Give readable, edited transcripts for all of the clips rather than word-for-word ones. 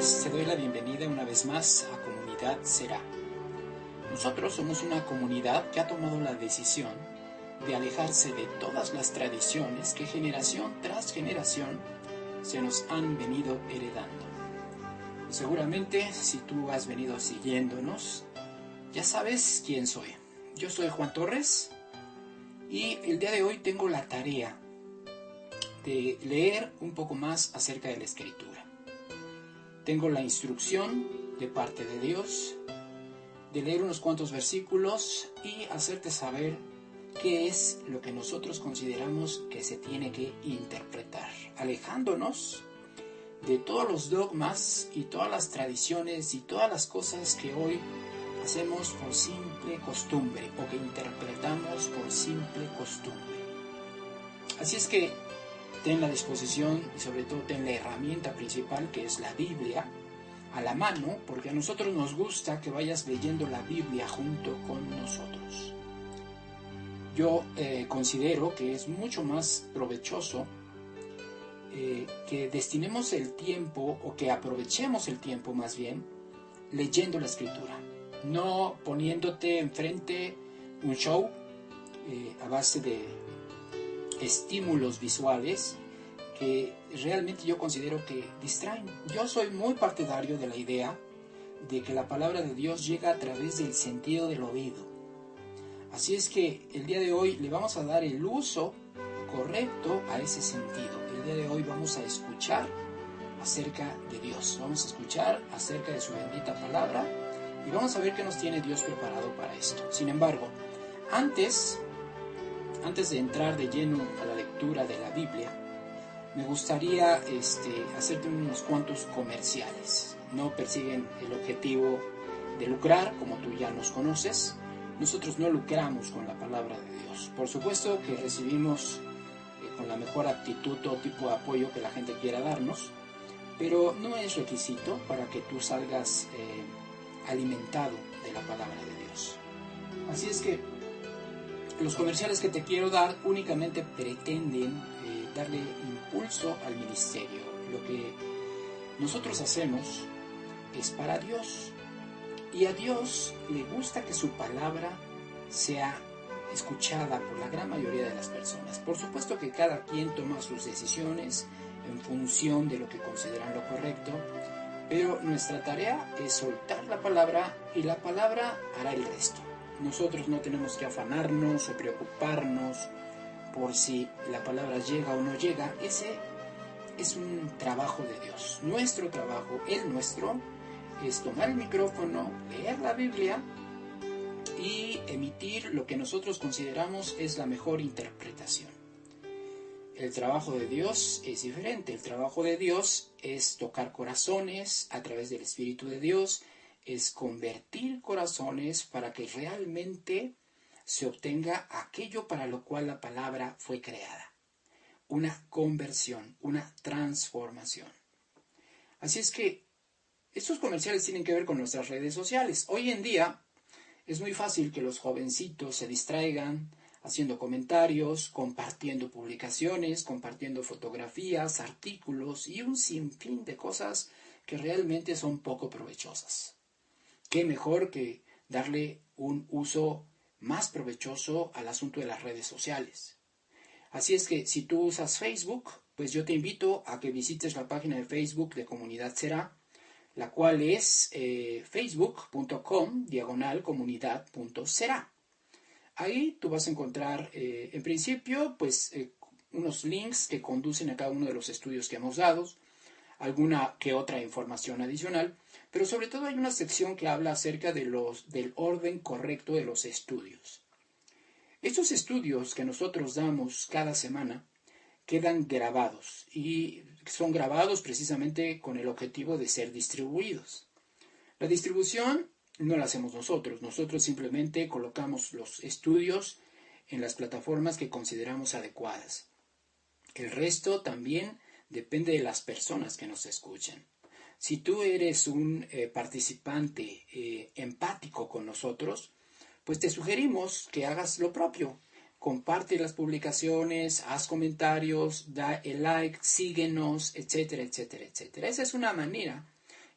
noches, te doy la bienvenida una vez más a Comunidad Será. Nosotros somos una comunidad que ha tomado la decisión de alejarse de todas las tradiciones que generación tras generación se nos han venido heredando. Seguramente, si tú has venido siguiéndonos, ya sabes quién soy. Yo soy Juan Torres y el día de hoy tengo la tarea de leer un poco más acerca de la Escritura. Tengo la instrucción de parte de Dios de leer unos cuantos versículos y hacerte saber qué es lo que nosotros consideramos que se tiene que interpretar, alejándonos de todos los dogmas y todas las tradiciones y todas las cosas que hoy hacemos por simple costumbre o que interpretamos por simple costumbre. Así es que ten la disposición y sobre todo ten la herramienta principal, que es la Biblia, a la mano, porque a nosotros nos gusta que vayas leyendo la Biblia junto con nosotros. Yo considero que es mucho más provechoso que destinemos el tiempo, o que aprovechemos el tiempo más bien, leyendo la Escritura, no poniéndote enfrente un show a base de estímulos visuales que realmente yo considero que distraen. Yo soy muy partidario de la idea de que la palabra de Dios llega a través del sentido del oído. Así es que el día de hoy le vamos a dar el uso correcto a ese sentido. El día de hoy vamos a escuchar acerca de Dios, vamos a escuchar acerca de su bendita palabra y vamos a ver qué nos tiene Dios preparado para esto. Sin embargo, antes de entrar de lleno a la lectura de la Biblia, me gustaría hacerte unos cuantos comerciales. No persiguen el objetivo de lucrar, como tú ya nos conoces. Nosotros no lucramos con la palabra de Dios. Por supuesto que recibimos con la mejor actitud todo tipo de apoyo que la gente quiera darnos, pero no es requisito para que tú salgas alimentado de la palabra de Dios. Así es que los comerciales que te quiero dar únicamente pretenden darle impulso al ministerio. Lo que nosotros hacemos es para Dios, y a Dios le gusta que su palabra sea escuchada por la gran mayoría de las personas. Por supuesto que cada quien toma sus decisiones en función de lo que consideran lo correcto, pero nuestra tarea es soltar la palabra y la palabra hará el resto. Nosotros no tenemos que afanarnos o preocuparnos por si la palabra llega o no llega. Ese es un trabajo de Dios. Nuestro trabajo, el nuestro, es tomar el micrófono, leer la Biblia y emitir lo que nosotros consideramos es la mejor interpretación. El trabajo de Dios es diferente. El trabajo de Dios es tocar corazones a través del Espíritu de Dios, es convertir corazones para que realmente se obtenga aquello para lo cual la palabra fue creada. Una conversión, una transformación. Así es que estos comerciales tienen que ver con nuestras redes sociales. Hoy en día es muy fácil que los jovencitos se distraigan haciendo comentarios, compartiendo publicaciones, compartiendo fotografías, artículos y un sinfín de cosas que realmente son poco provechosas. ¿Qué mejor que darle un uso más provechoso al asunto de las redes sociales? Así es que si tú usas Facebook, pues yo te invito a que visites la página de Facebook de Comunidad Será, la cual es facebook.com/comunidad.será. Ahí tú vas a encontrar, en principio, pues unos links que conducen a cada uno de los estudios que hemos dado, alguna que otra información adicional, pero sobre todo hay una sección que habla acerca de del orden correcto de los estudios. Estos estudios que nosotros damos cada semana quedan grabados y son grabados precisamente con el objetivo de ser distribuidos. La distribución no la hacemos nosotros simplemente colocamos los estudios en las plataformas que consideramos adecuadas. El resto también depende de las personas que nos escuchan. Si tú eres un participante empático con nosotros, pues te sugerimos que hagas lo propio. Comparte las publicaciones, haz comentarios, da el like, síguenos, etcétera, etcétera, etcétera. Esa es una manera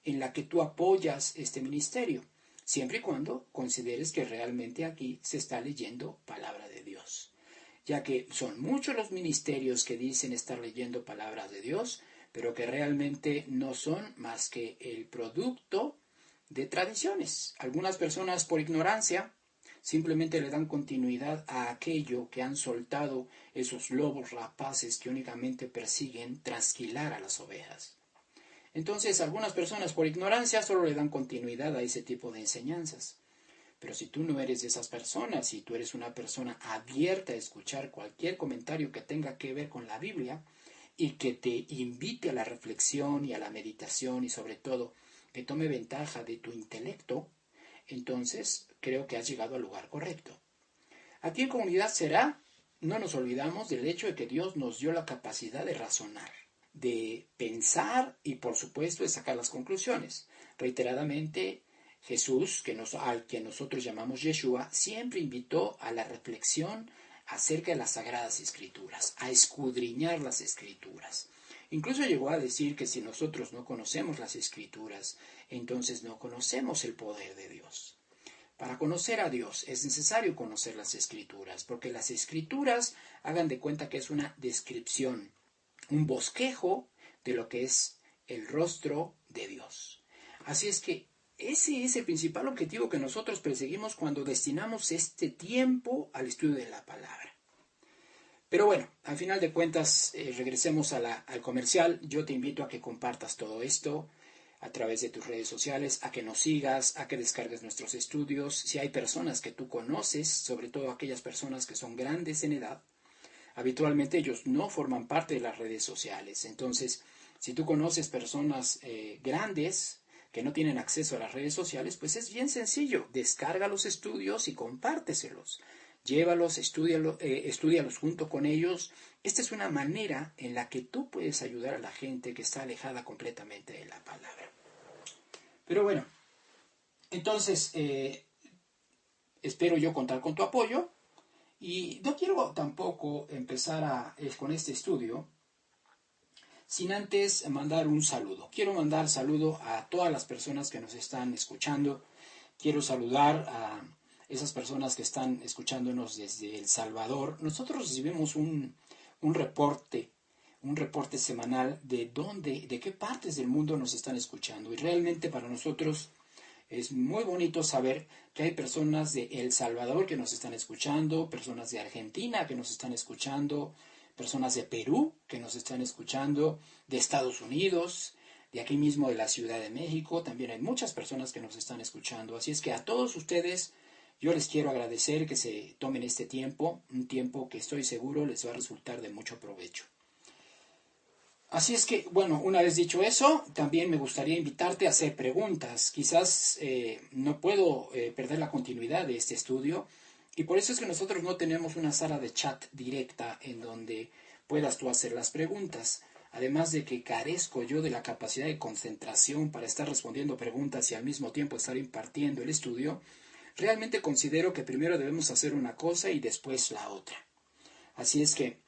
en la que tú apoyas este ministerio, siempre y cuando consideres que realmente aquí se está leyendo palabra de Dios, ya que son muchos los ministerios que dicen estar leyendo palabra de Dios, pero que realmente no son más que el producto de tradiciones. Algunas personas por ignorancia simplemente le dan continuidad a aquello que han soltado esos lobos rapaces que únicamente persiguen trasquilar a las ovejas. Entonces, algunas personas por ignorancia solo le dan continuidad a ese tipo de enseñanzas. Pero si tú no eres de esas personas, si tú eres una persona abierta a escuchar cualquier comentario que tenga que ver con la Biblia y que te invite a la reflexión y a la meditación y sobre todo que tome ventaja de tu intelecto, entonces creo que has llegado al lugar correcto. Aquí en Comunidad Será no nos olvidamos del hecho de que Dios nos dio la capacidad de razonar, de pensar y por supuesto de sacar las conclusiones. Reiteradamente, Jesús, al que nosotros llamamos Yeshua, siempre invitó a la reflexión acerca de las Sagradas Escrituras, a escudriñar las Escrituras. Incluso llegó a decir que si nosotros no conocemos las Escrituras, entonces no conocemos el poder de Dios. Para conocer a Dios es necesario conocer las Escrituras, porque las Escrituras hagan de cuenta que es una descripción, un bosquejo de lo que es el rostro de Dios. Así es que ese es el principal objetivo que nosotros perseguimos cuando destinamos este tiempo al estudio de la palabra. Pero bueno, al final de cuentas, regresemos al comercial. Yo te invito a que compartas todo esto a través de tus redes sociales, a que nos sigas, a que descargues nuestros estudios. Si hay personas que tú conoces, sobre todo aquellas personas que son grandes en edad, habitualmente ellos no forman parte de las redes sociales. Entonces, si tú conoces personas grandes que no tienen acceso a las redes sociales, pues es bien sencillo. Descarga los estudios y compárteselos. Llévalos, estúdialos junto con ellos. Esta es una manera en la que tú puedes ayudar a la gente que está alejada completamente de la palabra. Pero bueno, entonces espero yo contar con tu apoyo y no quiero tampoco empezar con este estudio sin antes mandar un saludo. Quiero mandar saludo a todas las personas que nos están escuchando. Quiero saludar a esas personas que están escuchándonos desde El Salvador. Nosotros recibimos un reporte semanal de qué partes del mundo nos están escuchando. Y realmente para nosotros es muy bonito saber que hay personas de El Salvador que nos están escuchando, personas de Argentina que nos están escuchando, personas de Perú que nos están escuchando, de Estados Unidos, de aquí mismo de la Ciudad de México. También hay muchas personas que nos están escuchando. Así es que a todos ustedes yo les quiero agradecer que se tomen este tiempo, un tiempo que estoy seguro les va a resultar de mucho provecho. Así es que, bueno, una vez dicho eso, también me gustaría invitarte a hacer preguntas. Quizás no puedo perder la continuidad de este estudio y por eso es que nosotros no tenemos una sala de chat directa en donde puedas tú hacer las preguntas. Además de que carezco yo de la capacidad de concentración para estar respondiendo preguntas y al mismo tiempo estar impartiendo el estudio, realmente considero que primero debemos hacer una cosa y después la otra. Así es que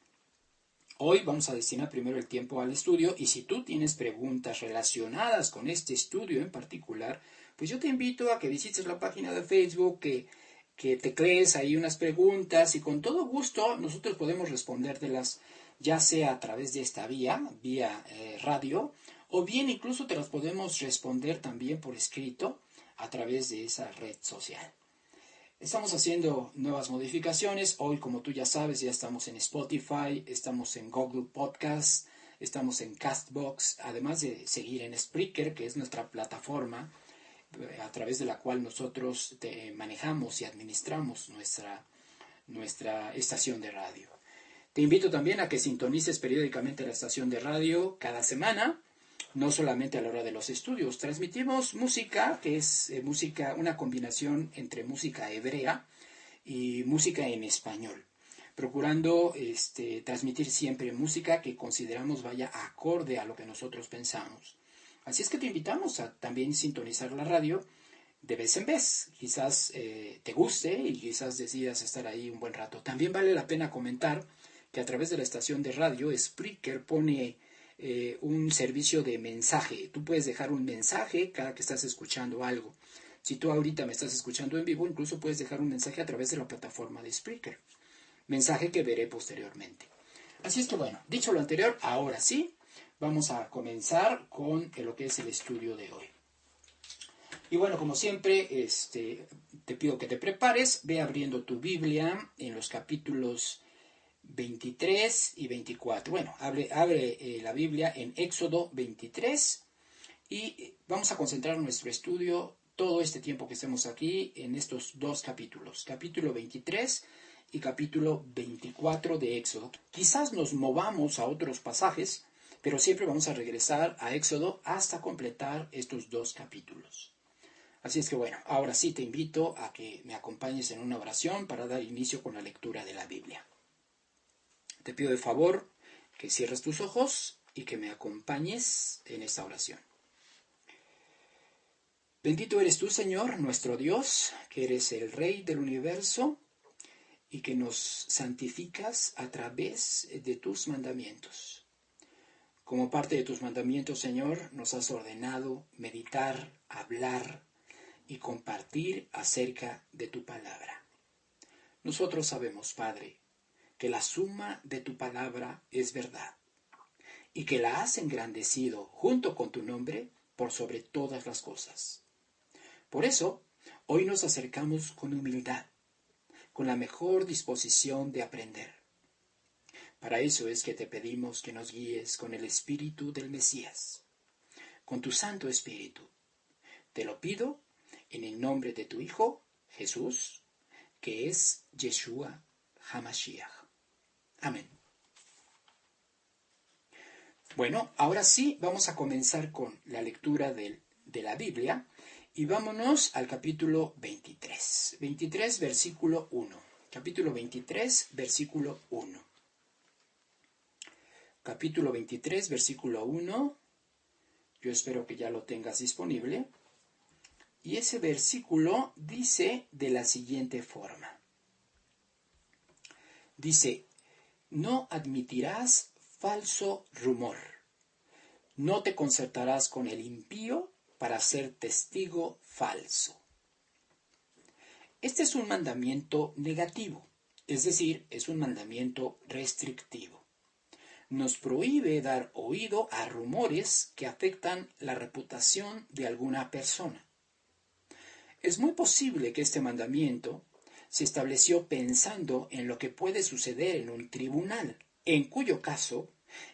hoy vamos a destinar primero el tiempo al estudio y si tú tienes preguntas relacionadas con este estudio en particular, pues yo te invito a que visites la página de Facebook, que teclees ahí unas preguntas y con todo gusto nosotros podemos respondértelas, ya sea a través de esta vía radio, o bien incluso te las podemos responder también por escrito a través de esa red social. Estamos haciendo nuevas modificaciones. Hoy, como tú ya sabes, ya estamos en Spotify, estamos en Google Podcast, estamos en Castbox, además de seguir en Spreaker, que es nuestra plataforma a través de la cual nosotros manejamos y administramos nuestra estación de radio. Te invito también a que sintonices periódicamente la estación de radio cada semana, no solamente a la hora de los estudios. Transmitimos música, que es una combinación entre música hebrea y música en español, procurando transmitir siempre música que consideramos vaya acorde a lo que nosotros pensamos. Así es que te invitamos a también sintonizar la radio de vez en vez. Quizás te guste y quizás decidas estar ahí un buen rato. También vale la pena comentar que a través de la estación de radio, Spreaker pone un servicio de mensaje. Tú puedes dejar un mensaje cada que estás escuchando algo. Si tú ahorita me estás escuchando en vivo, incluso puedes dejar un mensaje a través de la plataforma de Spreaker. Mensaje que veré posteriormente. Así es que bueno, dicho lo anterior, ahora sí, vamos a comenzar con lo que es el estudio de hoy. Y bueno, como siempre, te pido que te prepares, ve abriendo tu Biblia en los capítulos 23 y 24. Bueno, abre la Biblia en Éxodo 23 y vamos a concentrar nuestro estudio todo este tiempo que estemos aquí en estos dos capítulos, capítulo 23 y capítulo 24 de Éxodo. Quizás nos movamos a otros pasajes, pero siempre vamos a regresar a Éxodo hasta completar estos dos capítulos. Así es que bueno, ahora sí te invito a que me acompañes en una oración para dar inicio con la lectura de la Biblia. Te pido de favor que cierres tus ojos y que me acompañes en esta oración. Bendito eres tú, Señor, nuestro Dios, que eres el Rey del universo y que nos santificas a través de tus mandamientos. Como parte de tus mandamientos, Señor, nos has ordenado meditar, hablar y compartir acerca de tu palabra. Nosotros sabemos, Padre, que la suma de tu palabra es verdad y que la has engrandecido junto con tu nombre por sobre todas las cosas. Por eso, hoy nos acercamos con humildad, con la mejor disposición de aprender. Para eso es que te pedimos que nos guíes con el Espíritu del Mesías, con tu Santo Espíritu. Te lo pido en el nombre de tu Hijo, Jesús, que es Yeshua HaMashiach. Amén. Bueno, ahora sí vamos a comenzar con la lectura de la Biblia y vámonos al capítulo 23. 23, versículo 1. Capítulo 23, versículo 1. Capítulo 23, versículo 1. Yo espero que ya lo tengas disponible. Y ese versículo dice de la siguiente forma. Dice, no admitirás falso rumor. No te concertarás con el impío para ser testigo falso. Este es un mandamiento negativo, es decir, es un mandamiento restrictivo. Nos prohíbe dar oído a rumores que afectan la reputación de alguna persona. Es muy posible que este mandamiento se estableció pensando en lo que puede suceder en un tribunal, en cuyo caso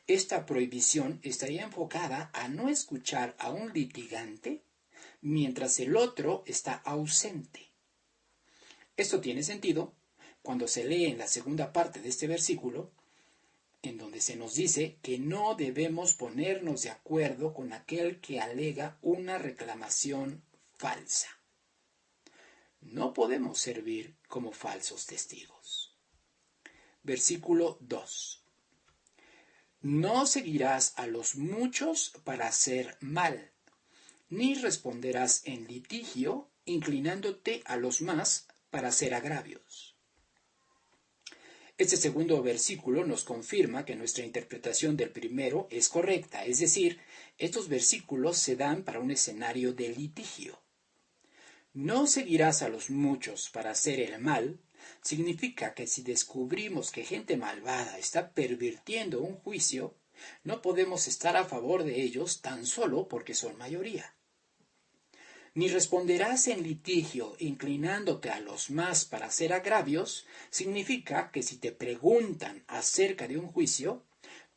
esta prohibición estaría enfocada a no escuchar a un litigante mientras el otro está ausente. Esto tiene sentido cuando se lee en la segunda parte de este versículo, en donde se nos dice que no debemos ponernos de acuerdo con aquel que alega una reclamación falsa. No podemos servir como falsos testigos. Versículo 2. No seguirás a los muchos para hacer mal, ni responderás en litigio inclinándote a los más para hacer agravios. Este segundo versículo nos confirma que nuestra interpretación del primero es correcta, es decir, estos versículos se dan para un escenario de litigio. No seguirás a los muchos para hacer el mal, significa que si descubrimos que gente malvada está pervirtiendo un juicio, no podemos estar a favor de ellos tan solo porque son mayoría. Ni responderás en litigio inclinándote a los más para hacer agravios, significa que si te preguntan acerca de un juicio,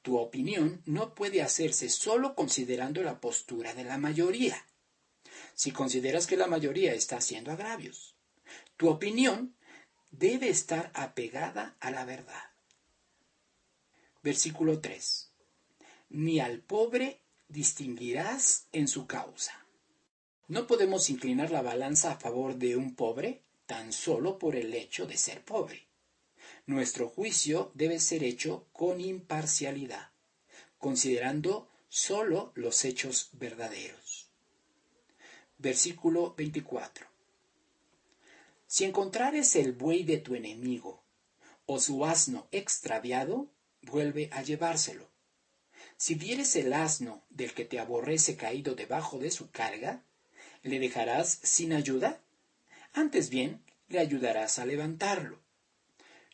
tu opinión no puede hacerse solo considerando la postura de la mayoría. Si consideras que la mayoría está haciendo agravios, tu opinión debe estar apegada a la verdad. Versículo 3. Ni al pobre distinguirás en su causa. No podemos inclinar la balanza a favor de un pobre tan solo por el hecho de ser pobre. Nuestro juicio debe ser hecho con imparcialidad, considerando solo los hechos verdaderos. Versículo 24. Si encontrares el buey de tu enemigo o su asno extraviado, vuelve a llevárselo. Si vieres el asno del que te aborrece caído debajo de su carga, ¿le dejarás sin ayuda? Antes bien, le ayudarás a levantarlo.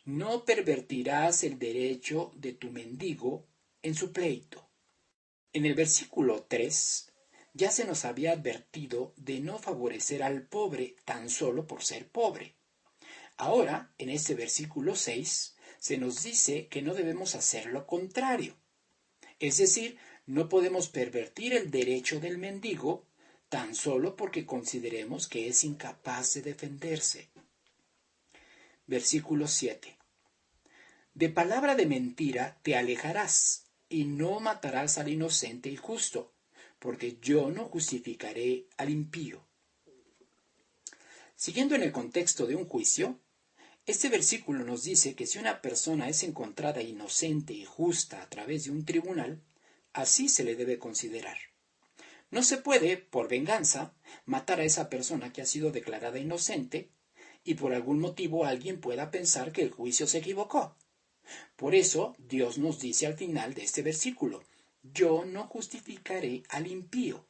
No pervertirás el derecho de tu mendigo en su pleito. En el versículo 3 ya se nos había advertido de no favorecer al pobre tan solo por ser pobre. Ahora, en este versículo 6, se nos dice que no debemos hacer lo contrario. Es decir, no podemos pervertir el derecho del mendigo tan solo porque consideremos que es incapaz de defenderse. Versículo 7. De palabra de mentira te alejarás, y no matarás al inocente y justo, porque yo no justificaré al impío. Siguiendo en el contexto de un juicio, este versículo nos dice que si una persona es encontrada inocente y justa a través de un tribunal, así se le debe considerar. No se puede, por venganza, matar a esa persona que ha sido declarada inocente y por algún motivo alguien pueda pensar que el juicio se equivocó. Por eso Dios nos dice al final de este versículo, yo no justificaré al impío.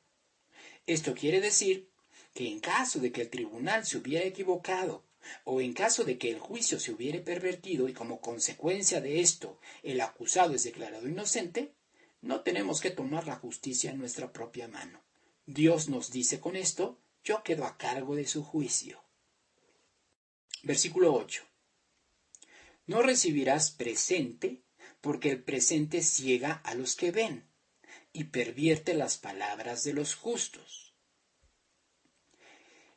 Esto quiere decir que en caso de que el tribunal se hubiera equivocado o en caso de que el juicio se hubiere pervertido y como consecuencia de esto el acusado es declarado inocente, no tenemos que tomar la justicia en nuestra propia mano. Dios nos dice con esto, yo quedo a cargo de su juicio. Versículo 8. No recibirás presente, porque el presente ciega a los que ven y pervierte las palabras de los justos.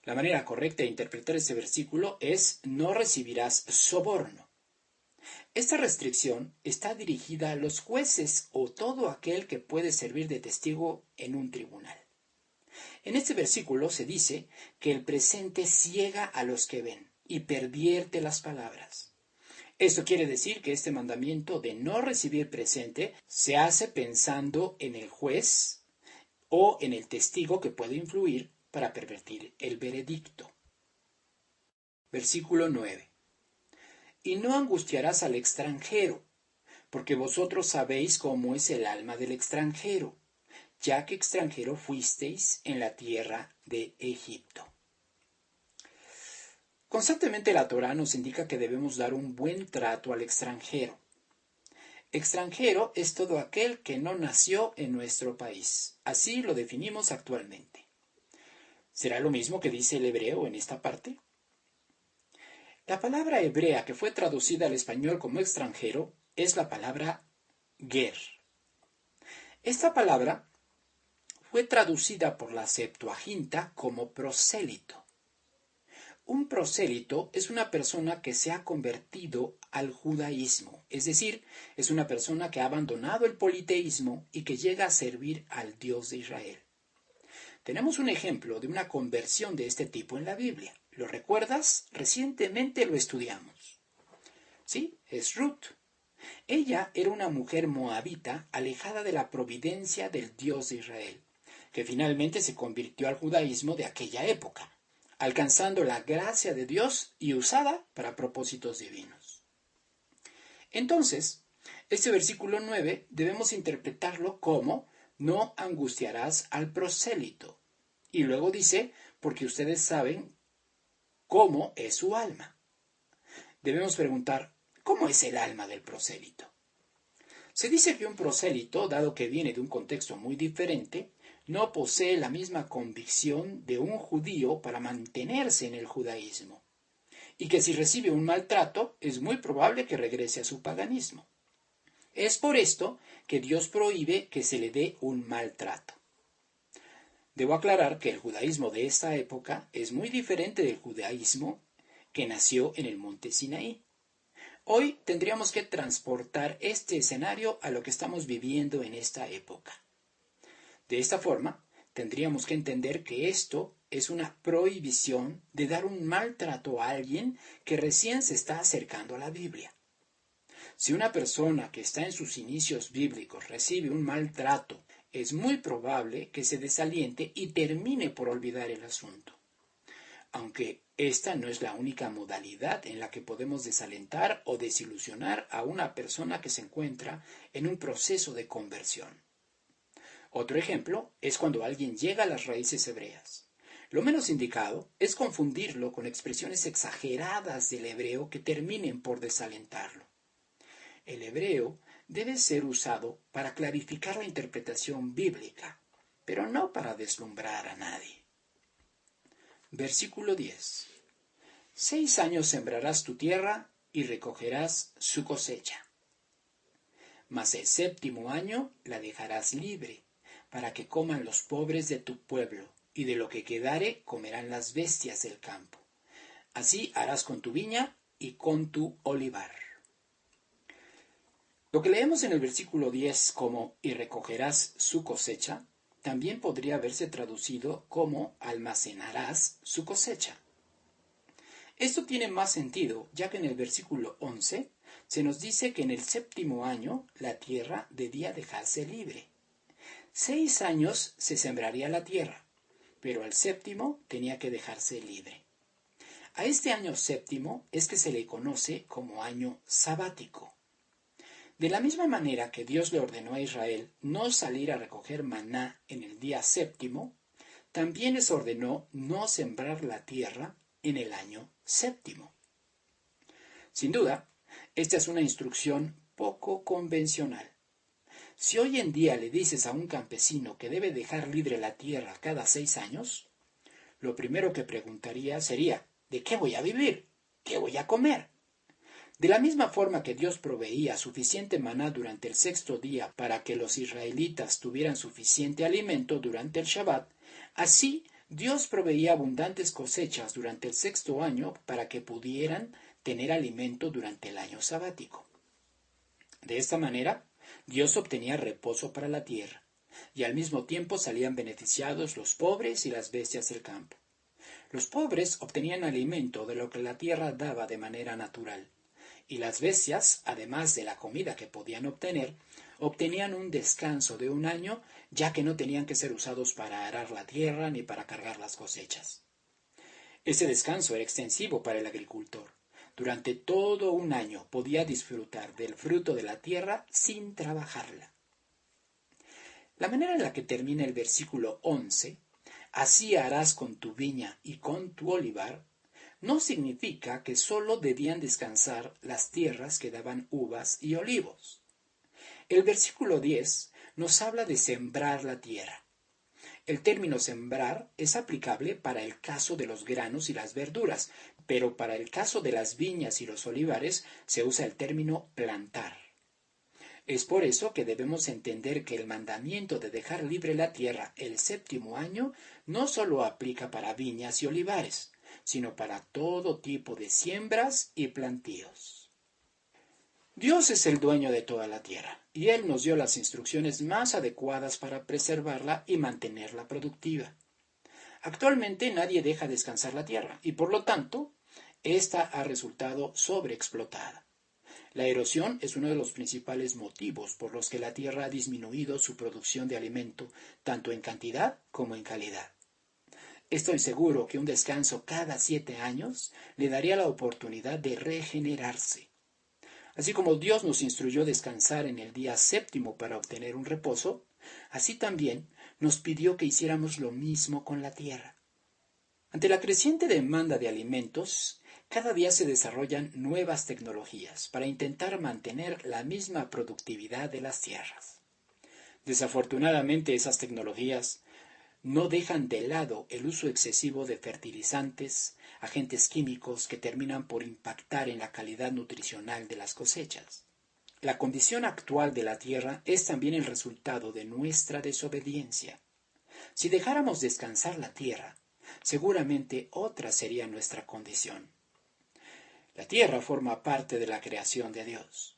La manera correcta de interpretar este versículo es no recibirás soborno. Esta restricción está dirigida a los jueces o todo aquel que puede servir de testigo en un tribunal. En este versículo se dice que el presente ciega a los que ven y pervierte las palabras. Esto quiere decir que este mandamiento de no recibir presente se hace pensando en el juez o en el testigo que puede influir para pervertir el veredicto. Versículo 9. Y no angustiarás al extranjero, porque vosotros sabéis cómo es el alma del extranjero, ya que extranjero fuisteis en la tierra de Egipto. Constantemente la Torá nos indica que debemos dar un buen trato al extranjero. Extranjero es todo aquel que no nació en nuestro país. Así lo definimos actualmente. ¿Será lo mismo que dice el hebreo en esta parte? La palabra hebrea que fue traducida al español como extranjero es la palabra ger. Esta palabra fue traducida por la Septuaginta como prosélito. Un prosélito es una persona que se ha convertido al judaísmo, es decir, es una persona que ha abandonado el politeísmo y que llega a servir al Dios de Israel. Tenemos un ejemplo de una conversión de este tipo en la Biblia. ¿Lo recuerdas? Recientemente lo estudiamos. Sí, es Ruth. Ella era una mujer moabita alejada de la providencia del Dios de Israel, que finalmente se convirtió al judaísmo de aquella época, alcanzando la gracia de Dios y usada para propósitos divinos. Entonces, este versículo 9 debemos interpretarlo como no angustiarás al prosélito. Y luego dice, porque ustedes saben cómo es su alma. Debemos preguntar, ¿cómo es el alma del prosélito? Se dice que un prosélito, dado que viene de un contexto muy diferente, no posee la misma convicción de un judío para mantenerse en el judaísmo, y que si recibe un maltrato es muy probable que regrese a su paganismo. Es por esto que Dios prohíbe que se le dé un maltrato. Debo aclarar que el judaísmo de esta época es muy diferente del judaísmo que nació en el monte Sinaí. Hoy tendríamos que transportar este escenario a lo que estamos viviendo en esta época. De esta forma, tendríamos que entender que esto es una prohibición de dar un maltrato a alguien que recién se está acercando a la Biblia. Si una persona que está en sus inicios bíblicos recibe un maltrato, es muy probable que se desaliente y termine por olvidar el asunto. Aunque esta no es la única modalidad en la que podemos desalentar o desilusionar a una persona que se encuentra en un proceso de conversión. Otro ejemplo es cuando alguien llega a las raíces hebreas. Lo menos indicado es confundirlo con expresiones exageradas del hebreo que terminen por desalentarlo. El hebreo debe ser usado para clarificar la interpretación bíblica, pero no para deslumbrar a nadie. Versículo 10. 6 años sembrarás tu tierra y recogerás su cosecha. Mas el 7º año la dejarás libre, para que coman los pobres de tu pueblo, y de lo que quedare comerán las bestias del campo. Así harás con tu viña y con tu olivar. Lo que leemos en el versículo 10 como «y recogerás su cosecha», también podría haberse traducido como «almacenarás su cosecha». Esto tiene más sentido, ya que en el versículo 11 se nos dice que en el 7º año la tierra debía dejarse libre. 6 años se sembraría la tierra, pero al 7º tenía que dejarse libre. A este año 7º es que se le conoce como año sabático. De la misma manera que Dios le ordenó a Israel no salir a recoger maná en el día 7º, también les ordenó no sembrar la tierra en el año 7º. Sin duda, esta es una instrucción poco convencional. Si hoy en día le dices a un campesino que debe dejar libre la tierra cada 6 años, lo primero que preguntaría sería, ¿de qué voy a vivir? ¿Qué voy a comer? De la misma forma que Dios proveía suficiente maná durante el 6º día para que los israelitas tuvieran suficiente alimento durante el Shabbat, así Dios proveía abundantes cosechas durante el 6º año para que pudieran tener alimento durante el año sabático. De esta manera, Dios obtenía reposo para la tierra, y al mismo tiempo salían beneficiados los pobres y las bestias del campo. Los pobres obtenían alimento de lo que la tierra daba de manera natural, y las bestias, además de la comida que podían obtener, obtenían un descanso de 1 año, ya que no tenían que ser usados para arar la tierra ni para cargar las cosechas. Ese descanso era extensivo para el agricultor. Durante todo 1 año podía disfrutar del fruto de la tierra sin trabajarla. La manera en la que termina el versículo 11, así harás con tu viña y con tu olivar, no significa que sólo debían descansar las tierras que daban uvas y olivos. El versículo 10 nos habla de sembrar la tierra. El término sembrar es aplicable para el caso de los granos y las verduras, pero para el caso de las viñas y los olivares se usa el término plantar. Es por eso que debemos entender que el mandamiento de dejar libre la tierra el 7º año no solo aplica para viñas y olivares, sino para todo tipo de siembras y plantíos. Dios es el dueño de toda la tierra, y Él nos dio las instrucciones más adecuadas para preservarla y mantenerla productiva. Actualmente nadie deja descansar la tierra, y por lo tanto, ésta ha resultado sobreexplotada. La erosión es uno de los principales motivos por los que la tierra ha disminuido su producción de alimento, tanto en cantidad como en calidad. Estoy seguro que un descanso cada 7 años le daría la oportunidad de regenerarse. Así como Dios nos instruyó descansar en el día 7º para obtener un reposo, así también nos pidió que hiciéramos lo mismo con la tierra. Ante la creciente demanda de alimentos, cada día se desarrollan nuevas tecnologías para intentar mantener la misma productividad de las tierras. Desafortunadamente, esas tecnologías no dejan de lado el uso excesivo de fertilizantes, agentes químicos que terminan por impactar en la calidad nutricional de las cosechas. La condición actual de la tierra es también el resultado de nuestra desobediencia. Si dejáramos descansar la tierra, seguramente otra sería nuestra condición. La tierra forma parte de la creación de Dios.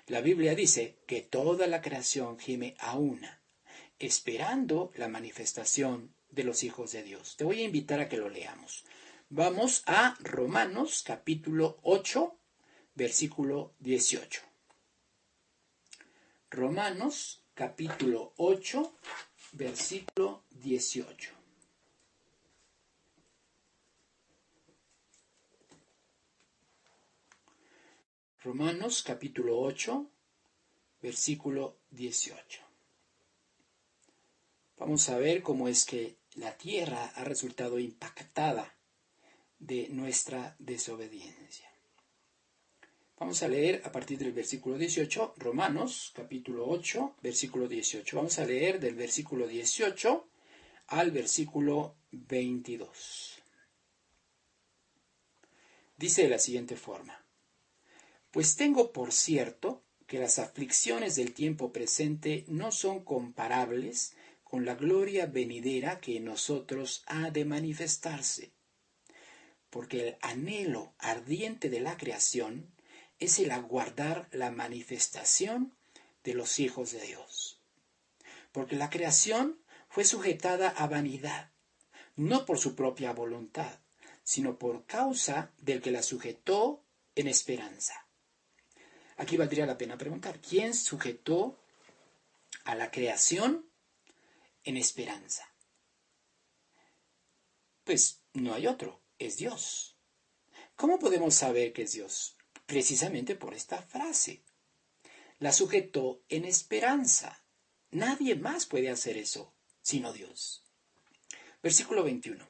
La Biblia dice que toda la creación gime a una, esperando la manifestación de los hijos de Dios. Te voy a invitar a que lo leamos. Vamos a Romanos capítulo 8, versículo 18. Romanos capítulo 8, versículo 18. Romanos capítulo 8, versículo 18. vamos a ver cómo es que la tierra ha resultado impactada de nuestra desobediencia. Vamos a leer a partir del versículo 18, Romanos capítulo 8, versículo 18. Vamos a leer del versículo 18 al versículo 22. Dice de la siguiente forma: Pues tengo por cierto que las aflicciones del tiempo presente no son comparables con la gloria venidera que en nosotros ha de manifestarse. Porque el anhelo ardiente de la creación es el aguardar la manifestación de los hijos de Dios. Porque la creación fue sujetada a vanidad, no por su propia voluntad, sino por causa del que la sujetó en esperanza. Aquí valdría la pena preguntar, ¿quién sujetó a la creación en esperanza? Pues no hay otro, es Dios. ¿Cómo podemos saber que es Dios? Precisamente por esta frase. La sujetó en esperanza. Nadie más puede hacer eso, sino Dios. Versículo 21.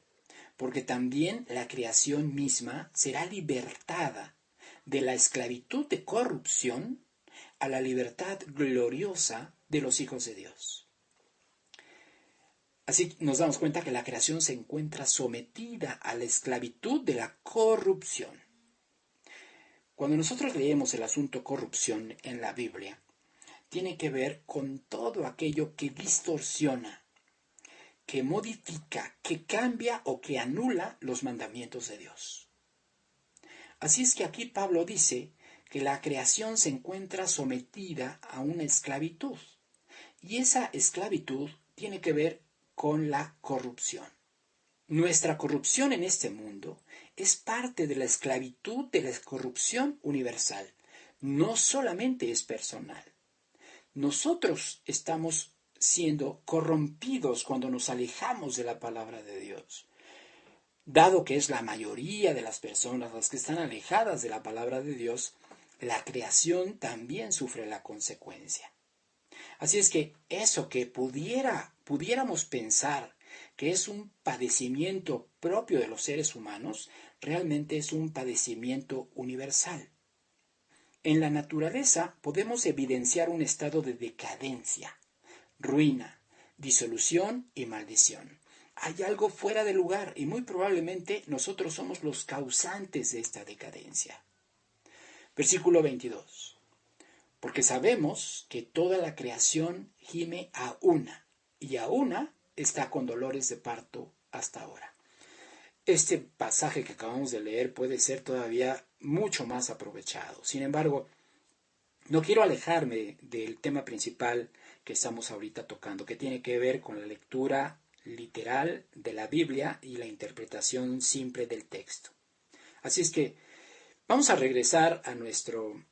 Porque también la creación misma será libertada de la esclavitud de corrupción a la libertad gloriosa de los hijos de Dios. Así nos damos cuenta que la creación se encuentra sometida a la esclavitud de la corrupción. Cuando nosotros leemos el asunto corrupción en la Biblia, tiene que ver con todo aquello que distorsiona, que modifica, que cambia o que anula los mandamientos de Dios. Así es que aquí Pablo dice que la creación se encuentra sometida a una esclavitud, y esa esclavitud tiene que ver con la corrupción. Nuestra corrupción en este mundo es parte de la esclavitud de la corrupción universal. No solamente es personal. Nosotros estamos siendo corrompidos cuando nos alejamos de la palabra de Dios. Dado que es la mayoría de las personas las que están alejadas de la palabra de Dios, la creación también sufre la consecuencia. Así es que eso que pudiéramos pensar que es un padecimiento propio de los seres humanos, realmente es un padecimiento universal. En la naturaleza podemos evidenciar un estado de decadencia, ruina, disolución y maldición. Hay algo fuera de lugar y muy probablemente nosotros somos los causantes de esta decadencia. Versículo 22. Porque sabemos que toda la creación gime a una, y a una está con dolores de parto hasta ahora. Este pasaje que acabamos de leer puede ser todavía mucho más aprovechado. Sin embargo, no quiero alejarme del tema principal que estamos ahorita tocando, que tiene que ver con la lectura literal de la Biblia y la interpretación simple del texto. Así es que vamos a regresar a nuestro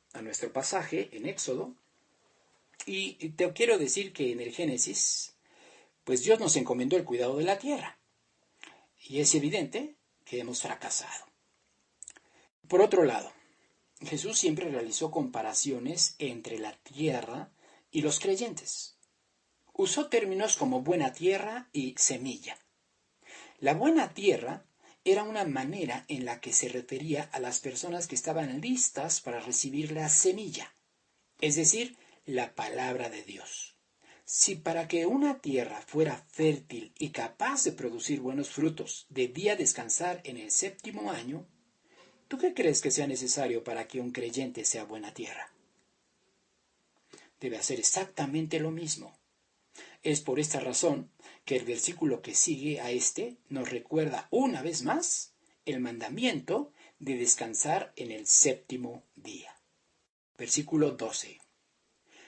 pasaje en Éxodo, y te quiero decir que en el Génesis, pues Dios nos encomendó el cuidado de la tierra, y es evidente que hemos fracasado. Por otro lado, Jesús siempre realizó comparaciones entre la tierra y los creyentes. Usó términos como buena tierra y semilla. La buena tierra era una manera en la que se refería a las personas que estaban listas para recibir la semilla, es decir, la palabra de Dios. Si para que una tierra fuera fértil y capaz de producir buenos frutos debía descansar en el séptimo año, ¿tú qué crees que sea necesario para que un creyente sea buena tierra? Debe hacer exactamente lo mismo. Es por esta razón que el versículo que sigue a este nos recuerda una vez más el mandamiento de descansar en el séptimo día. Versículo 12.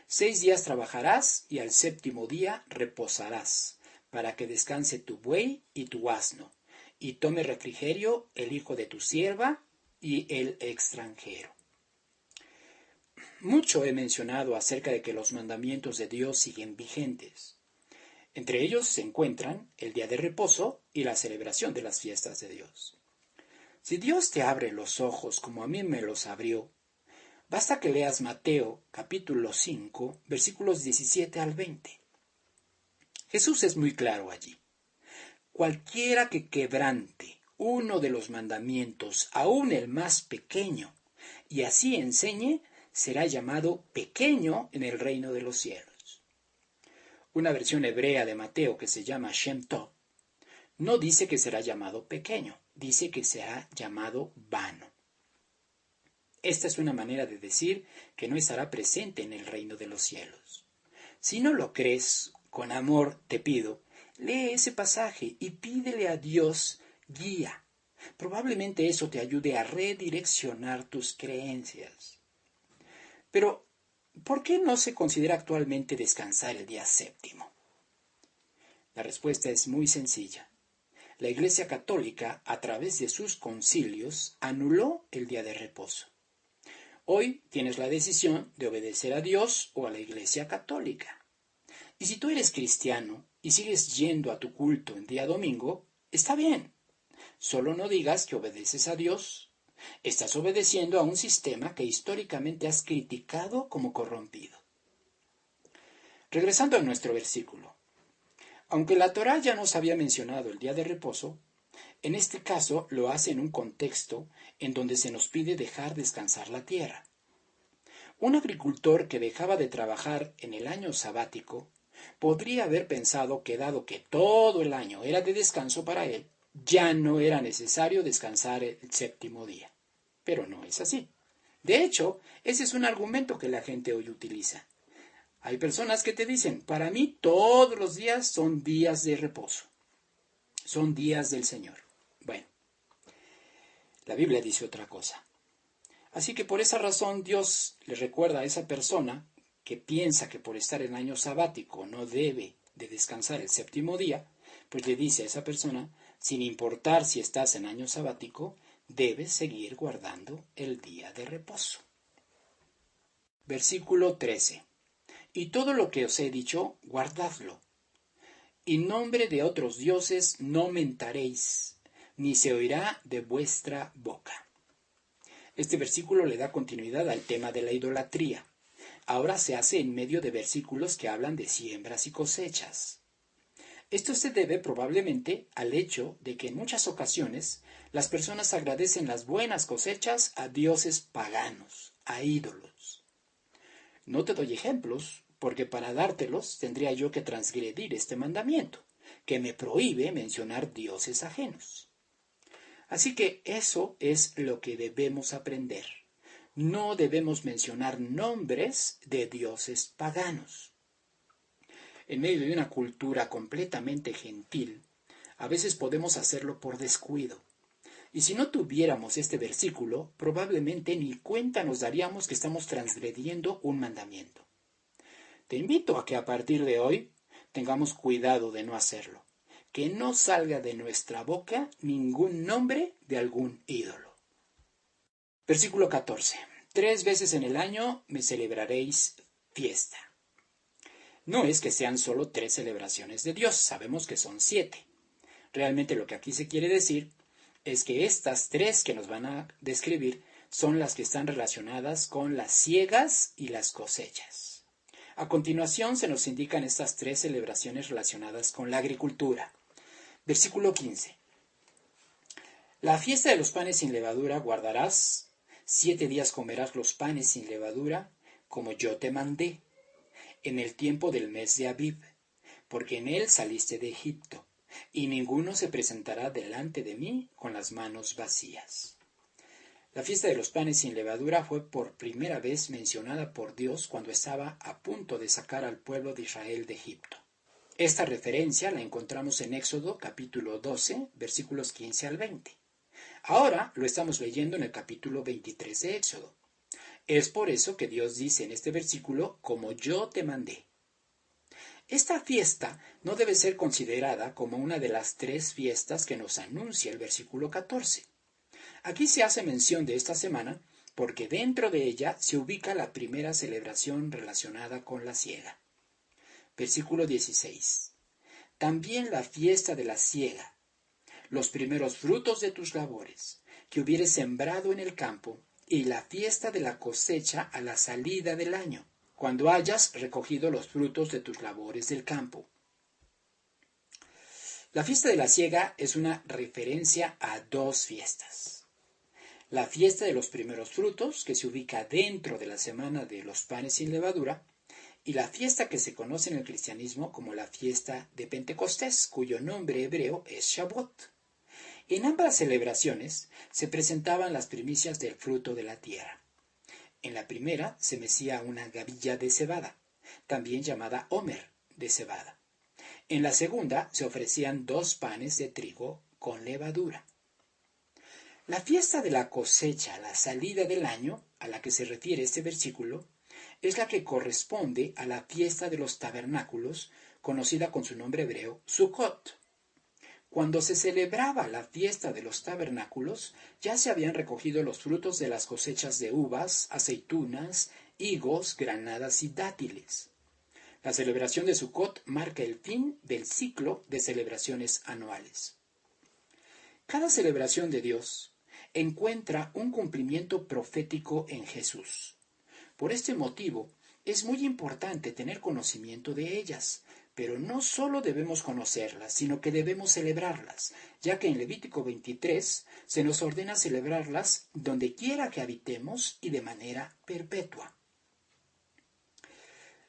6 días trabajarás y al séptimo día reposarás, para que descanse tu buey y tu asno, y tome refrigerio el hijo de tu sierva y el extranjero. Mucho he mencionado acerca de que los mandamientos de Dios siguen vigentes. Entre ellos se encuentran el día de reposo y la celebración de las fiestas de Dios. Si Dios te abre los ojos como a mí me los abrió, basta que leas Mateo capítulo 5, versículos 17 al 20. Jesús es muy claro allí. Cualquiera que quebrante uno de los mandamientos, aun el más pequeño, y así enseñe, será llamado pequeño en el reino de los cielos. Una versión hebrea de Mateo que se llama Shem Tov no dice que será llamado pequeño, dice que será llamado vano. Esta es una manera de decir que no estará presente en el reino de los cielos. Si no lo crees, con amor te pido, lee ese pasaje y pídele a Dios guía. Probablemente eso te ayude a redireccionar tus creencias. Pero, ¿por qué no se considera actualmente descansar el día séptimo? La respuesta es muy sencilla. La Iglesia Católica, a través de sus concilios, anuló el día de reposo. Hoy tienes la decisión de obedecer a Dios o a la Iglesia Católica. Y si tú eres cristiano y sigues yendo a tu culto en día domingo, está bien. Solo no digas que obedeces a Dios. Estás obedeciendo a un sistema que históricamente has criticado como corrompido. Regresando a nuestro versículo. Aunque la Torá ya nos había mencionado el día de reposo, en este caso lo hace en un contexto en donde se nos pide dejar descansar la tierra. Un agricultor que dejaba de trabajar en el año sabático podría haber pensado que dado que todo el año era de descanso para él, ya no era necesario descansar el séptimo día. Pero no es así. De hecho, ese es un argumento que la gente hoy utiliza. Hay personas que te dicen, para mí todos los días son días de reposo, son días del Señor. Bueno, la Biblia dice otra cosa. Así que por esa razón Dios le recuerda a esa persona que piensa que por estar en año sabático no debe de descansar el séptimo día, pues le dice a esa persona, sin importar si estás en año sabático, debes seguir guardando el día de reposo. Versículo 13. Y todo lo que os he dicho, guardadlo. En nombre de otros dioses no mentaréis, ni se oirá de vuestra boca. Este versículo le da continuidad al tema de la idolatría. Ahora se hace en medio de versículos que hablan de siembras y cosechas. Esto se debe probablemente al hecho de que en muchas ocasiones las personas agradecen las buenas cosechas a dioses paganos, a ídolos. No te doy ejemplos, porque para dártelos tendría yo que transgredir este mandamiento, que me prohíbe mencionar dioses ajenos. Así que eso es lo que debemos aprender. No debemos mencionar nombres de dioses paganos. En medio de una cultura completamente gentil, a veces podemos hacerlo por descuido. Y si no tuviéramos este versículo, probablemente ni cuenta nos daríamos que estamos transgrediendo un mandamiento. Te invito a que a partir de hoy tengamos cuidado de no hacerlo, que no salga de nuestra boca ningún nombre de algún ídolo. Versículo 14. 3 veces en el año me celebraréis fiesta. No es que sean solo 3 celebraciones de Dios, sabemos que son 7. Realmente lo que aquí se quiere decir es que estas 3 que nos van a describir son las que están relacionadas con las siegas y las cosechas. A continuación se nos indican estas 3 celebraciones relacionadas con la agricultura. Versículo 15. La fiesta de los panes sin levadura guardarás, 7 días comerás los panes sin levadura, como yo te mandé, en el tiempo del mes de Abib, porque en él saliste de Egipto, y ninguno se presentará delante de mí con las manos vacías. La fiesta de los panes sin levadura fue por primera vez mencionada por Dios cuando estaba a punto de sacar al pueblo de Israel de Egipto. Esta referencia la encontramos en Éxodo capítulo 12, versículos 15 al 20. Ahora lo estamos leyendo en el capítulo 23 de Éxodo. Es por eso que Dios dice en este versículo, como yo te mandé. Esta fiesta no debe ser considerada como una de las 3 fiestas que nos anuncia el versículo 14. Aquí se hace mención de esta semana porque dentro de ella se ubica la primera celebración relacionada con la siega. Versículo 16. También la fiesta de la siega, los primeros frutos de tus labores, que hubieres sembrado en el campo, y la fiesta de la cosecha a la salida del año, cuando hayas recogido los frutos de tus labores del campo. La fiesta de la siega es una referencia a dos fiestas. La fiesta de los primeros frutos, que se ubica dentro de la semana de los panes sin levadura, y la fiesta que se conoce en el cristianismo como la fiesta de Pentecostés, cuyo nombre hebreo es Shavuot. En ambas celebraciones se presentaban las primicias del fruto de la tierra. En la primera se mecía una gavilla de cebada, también llamada homer de cebada. En la segunda se ofrecían 2 panes de trigo con levadura. La fiesta de la cosecha, la salida del año, a la que se refiere este versículo, es la que corresponde a la fiesta de los tabernáculos, conocida con su nombre hebreo, Sukkot. Cuando se celebraba la fiesta de los tabernáculos, ya se habían recogido los frutos de las cosechas de uvas, aceitunas, higos, granadas y dátiles. La celebración de Sukkot marca el fin del ciclo de celebraciones anuales. Cada celebración de Dios encuentra un cumplimiento profético en Jesús. Por este motivo, es muy importante tener conocimiento de ellas, pero no solo debemos conocerlas, sino que debemos celebrarlas, ya que en Levítico 23 se nos ordena celebrarlas donde quiera que habitemos y de manera perpetua.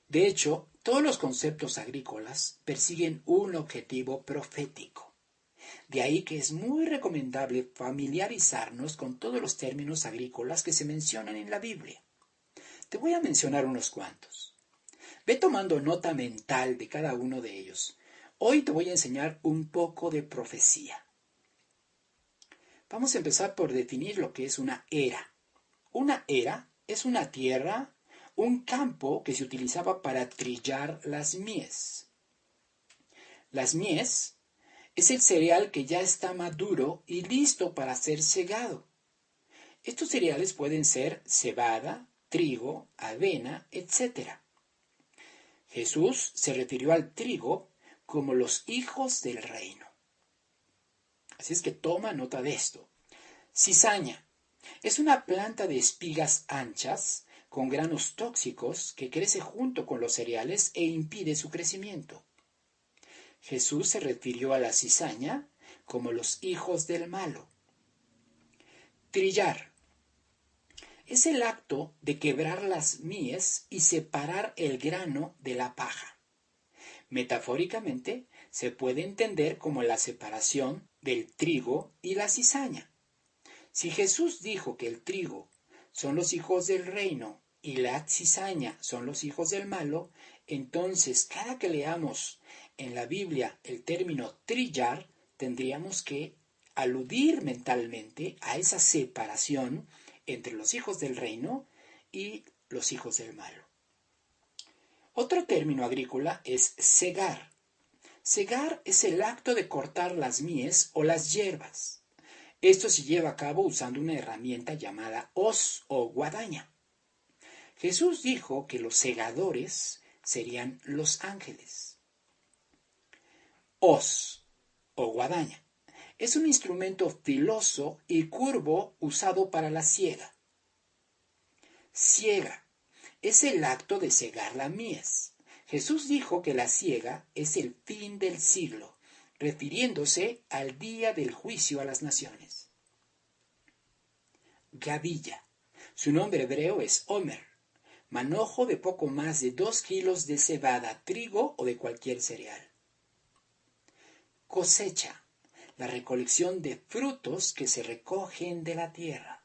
De hecho, todos los conceptos agrícolas persiguen un objetivo profético. De ahí que es muy recomendable familiarizarnos con todos los términos agrícolas que se mencionan en la Biblia. Te voy a mencionar unos cuantos. Ve tomando nota mental de cada uno de ellos. Hoy te voy a enseñar un poco de profecía. Vamos a empezar por definir lo que es una era. Una era es una tierra, un campo que se utilizaba para trillar las mies. Las mies es el cereal que ya está maduro y listo para ser segado. Estos cereales pueden ser cebada, trigo, avena, etc. Jesús se refirió al trigo como los hijos del reino. Así es que toma nota de esto. Cizaña es una planta de espigas anchas con granos tóxicos que crece junto con los cereales e impide su crecimiento. Jesús se refirió a la cizaña como los hijos del malo. Trillar es el acto de quebrar las mies y separar el grano de la paja. Metafóricamente, se puede entender como la separación del trigo y la cizaña. Si Jesús dijo que el trigo son los hijos del reino y la cizaña son los hijos del malo, entonces cada que leamos en la Biblia el término trillar, tendríamos que aludir mentalmente a esa separación entre los hijos del reino y los hijos del malo. Otro término agrícola es segar. Segar es el acto de cortar las mies o las hierbas. Esto se lleva a cabo usando una herramienta llamada hoz o guadaña. Jesús dijo que los segadores serían los ángeles. Hoz o guadaña es un instrumento filoso y curvo usado para la siega. Siega es el acto de segar la mies. Jesús dijo que la siega es el fin del siglo, refiriéndose al día del juicio a las naciones. Gavilla. Su nombre hebreo es homer, manojo de poco más de 2 kilos de cebada, trigo o de cualquier cereal. Cosecha. La recolección de frutos que se recogen de la tierra.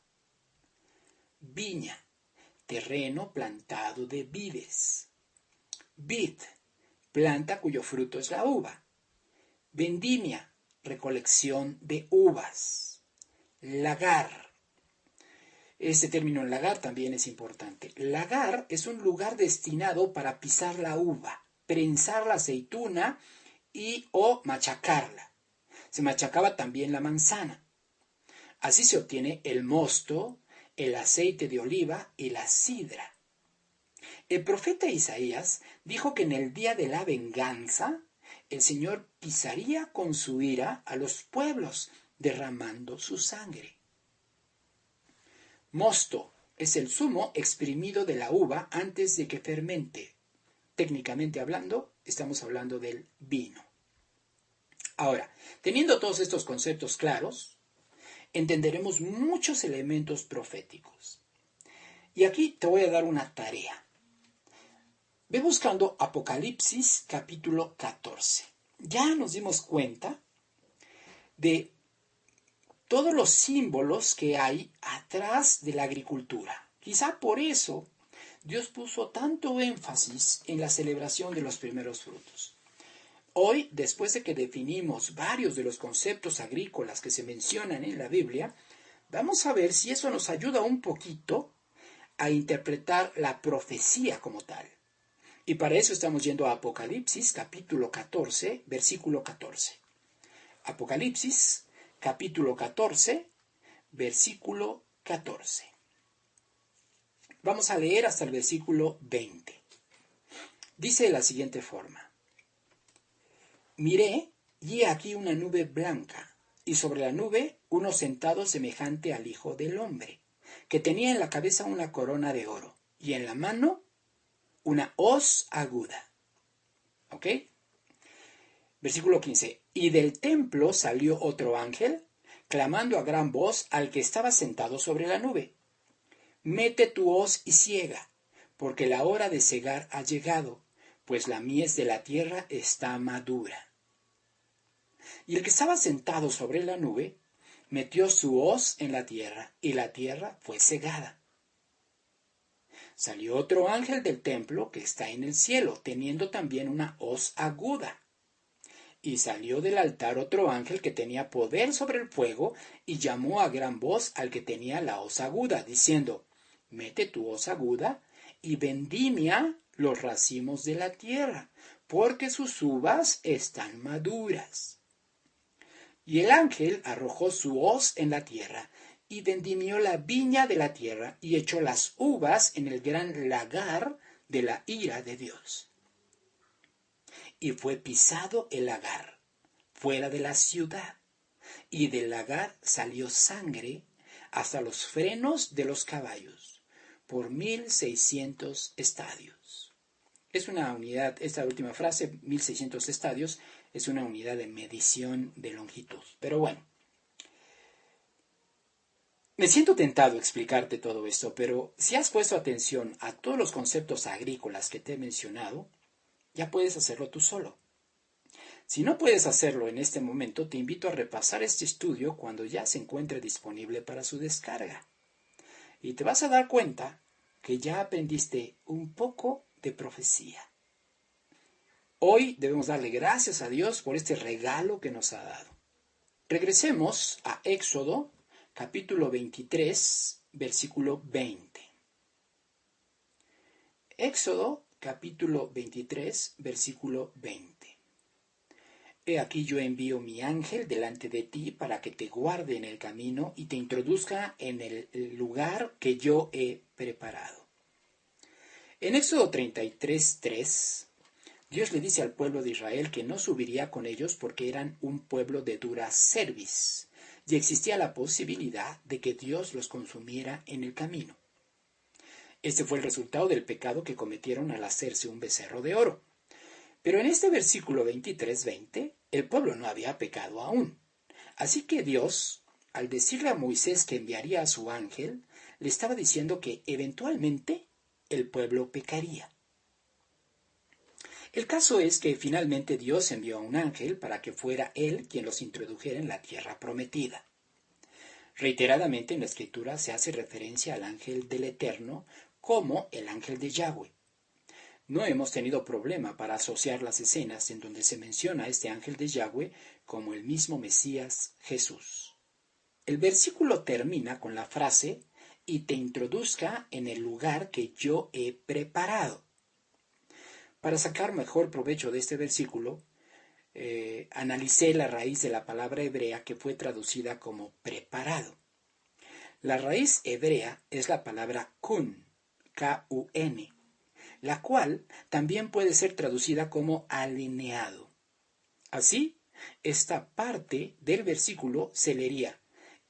Viña. Terreno plantado de vides. Vid, planta cuyo fruto es la uva. Vendimia, recolección de uvas. Lagar. Este término lagar también es importante. Lagar es un lugar destinado para pisar la uva, prensar la aceituna o machacarla. Se machacaba también la manzana. Así se obtiene el mosto, el aceite de oliva y la sidra. El profeta Isaías dijo que en el día de la venganza, el Señor pisaría con su ira a los pueblos, derramando su sangre. Mosto es el zumo exprimido de la uva antes de que fermente. Técnicamente hablando, estamos hablando del vino. Ahora, teniendo todos estos conceptos claros, entenderemos muchos elementos proféticos. Y aquí te voy a dar una tarea. Ve buscando Apocalipsis capítulo 14. Ya nos dimos cuenta de todos los símbolos que hay atrás de la agricultura. Quizá por eso Dios puso tanto énfasis en la celebración de los primeros frutos. Hoy, después de que definimos varios de los conceptos agrícolas que se mencionan en la Biblia, vamos a ver si eso nos ayuda un poquito a interpretar la profecía como tal. Y para eso estamos yendo a Apocalipsis, capítulo 14, versículo 14. Apocalipsis, capítulo 14, versículo 14. Vamos a leer hasta el versículo 20. Dice de la siguiente forma: Miré, y he aquí una nube blanca, y sobre la nube uno sentado semejante al Hijo del Hombre, que tenía en la cabeza una corona de oro, y en la mano una hoz aguda. ¿Ok? Versículo 15. Y del templo salió otro ángel, clamando a gran voz al que estaba sentado sobre la nube: Mete tu hoz y siega, porque la hora de segar ha llegado, pues la mies de la tierra está madura. Y el que estaba sentado sobre la nube metió su hoz en la tierra, y la tierra fue segada. Salió otro ángel del templo que está en el cielo, teniendo también una hoz aguda. Y salió del altar otro ángel que tenía poder sobre el fuego, y llamó a gran voz al que tenía la hoz aguda, diciendo: Mete tu hoz aguda y vendimia los racimos de la tierra, porque sus uvas están maduras. Y el ángel arrojó su hoz en la tierra, y vendimió la viña de la tierra, y echó las uvas en el gran lagar de la ira de Dios. Y fue pisado el lagar, fuera de la ciudad, y del lagar salió sangre hasta los frenos de los caballos, por 1600 estadios. Es una unidad, esta última frase, 1600 estadios, es una unidad de medición de longitud. Pero bueno, me siento tentado a explicarte todo esto, pero si has puesto atención a todos los conceptos agrícolas que te he mencionado, ya puedes hacerlo tú solo. Si no puedes hacerlo en este momento, te invito a repasar este estudio cuando ya se encuentre disponible para su descarga. Y te vas a dar cuenta que ya aprendiste un poco de profecía. Hoy debemos darle gracias a Dios por este regalo que nos ha dado. Regresemos a Éxodo, capítulo 23, versículo 20. Éxodo, capítulo 23, versículo 20. He aquí yo envío mi ángel delante de ti para que te guarde en el camino y te introduzca en el lugar que yo he preparado. En Éxodo 33, 3, Dios le dice al pueblo de Israel que no subiría con ellos porque eran un pueblo de dura cerviz, y existía la posibilidad de que Dios los consumiera en el camino. Este fue el resultado del pecado que cometieron al hacerse un becerro de oro. Pero en este versículo 23-20, el pueblo no había pecado aún. Así que Dios, al decirle a Moisés que enviaría a su ángel, le estaba diciendo que eventualmente el pueblo pecaría. El caso es que finalmente Dios envió a un ángel para que fuera él quien los introdujera en la tierra prometida. Reiteradamente en la Escritura se hace referencia al ángel del Eterno como el ángel de Yahweh. No hemos tenido problema para asociar las escenas en donde se menciona a este ángel de Yahweh como el mismo Mesías Jesús. El versículo termina con la frase: y te introduzca en el lugar que yo he preparado. Para sacar mejor provecho de este versículo, analicé la raíz de la palabra hebrea que fue traducida como preparado. La raíz hebrea es la palabra kun, K-U-N, la cual también puede ser traducida como alineado. Así, esta parte del versículo se leería: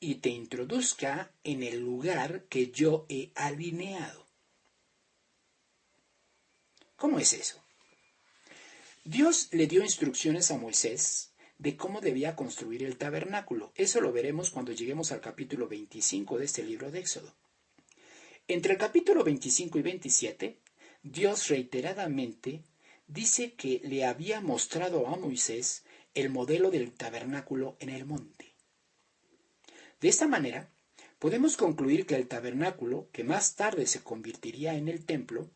y te introduzca en el lugar que yo he alineado. ¿Cómo es eso? Dios le dio instrucciones a Moisés de cómo debía construir el tabernáculo. Eso lo veremos cuando lleguemos al capítulo 25 de este libro de Éxodo. Entre el capítulo 25 y 27, Dios reiteradamente dice que le había mostrado a Moisés el modelo del tabernáculo en el monte. De esta manera, podemos concluir que el tabernáculo, que más tarde se convertiría en el templo,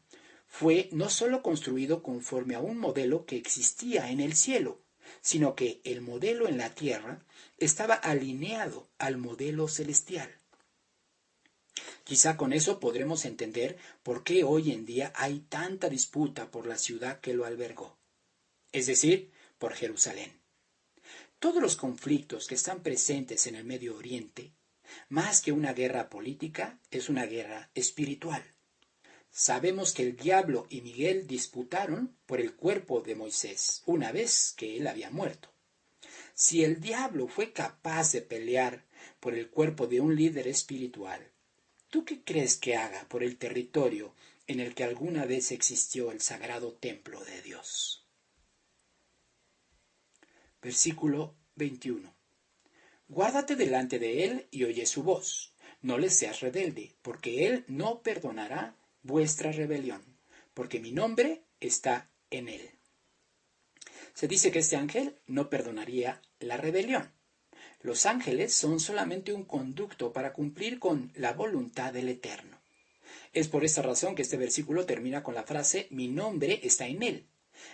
fue no solo construido conforme a un modelo que existía en el cielo, sino que el modelo en la tierra estaba alineado al modelo celestial. Quizá con eso podremos entender por qué hoy en día hay tanta disputa por la ciudad que lo albergó, es decir, por Jerusalén. Todos los conflictos que están presentes en el Medio Oriente, más que una guerra política, es una guerra espiritual. Sabemos que el diablo y Miguel disputaron por el cuerpo de Moisés una vez que él había muerto. Si el diablo fue capaz de pelear por el cuerpo de un líder espiritual, ¿tú qué crees que haga por el territorio en el que alguna vez existió el sagrado templo de Dios? Versículo 21. Guárdate delante de él y oye su voz. No le seas rebelde, porque él no perdonará vuestra rebelión, porque mi nombre está en él. Se dice que este ángel no perdonaría la rebelión. Los ángeles son solamente un conducto para cumplir con la voluntad del Eterno. Es por esta razón que este versículo termina con la frase mi nombre está en él.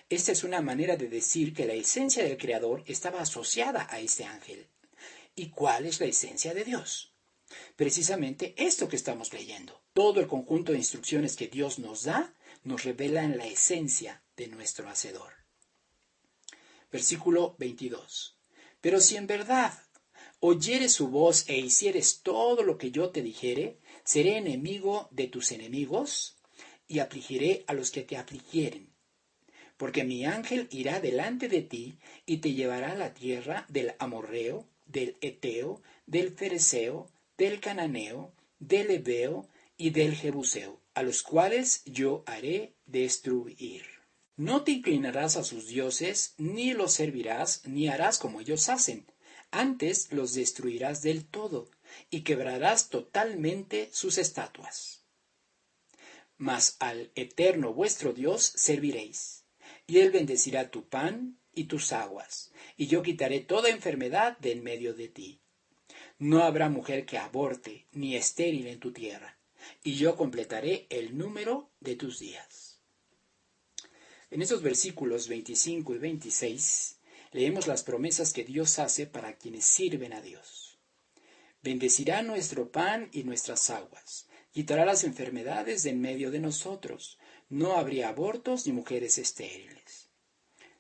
Esta es una manera de decir que la esencia del Creador estaba asociada a este ángel. ¿Y cuál es la esencia de Dios? Precisamente esto que estamos leyendo. Todo el conjunto de instrucciones que Dios nos da nos revelan la esencia de nuestro Hacedor. Versículo 22. Pero si en verdad oyeres su voz e hicieres todo lo que yo te dijere, seré enemigo de tus enemigos y afligiré a los que te afligieren. Porque mi ángel irá delante de ti y te llevará a la tierra del amorreo, del eteo, del fereceo, del cananeo, del heveo y del jebuseo, a los cuales yo haré destruir. No te inclinarás a sus dioses, ni los servirás, ni harás como ellos hacen. Antes los destruirás del todo, y quebrarás totalmente sus estatuas. Mas al Eterno vuestro Dios serviréis, y él bendecirá tu pan y tus aguas, y yo quitaré toda enfermedad de en medio de ti. No habrá mujer que aborte, ni estéril en tu tierra, y yo completaré el número de tus días. En estos versículos 25 y 26 leemos las promesas que Dios hace para quienes sirven a Dios. Bendecirá nuestro pan y nuestras aguas, quitará las enfermedades de en medio de nosotros, no habría abortos ni mujeres estériles.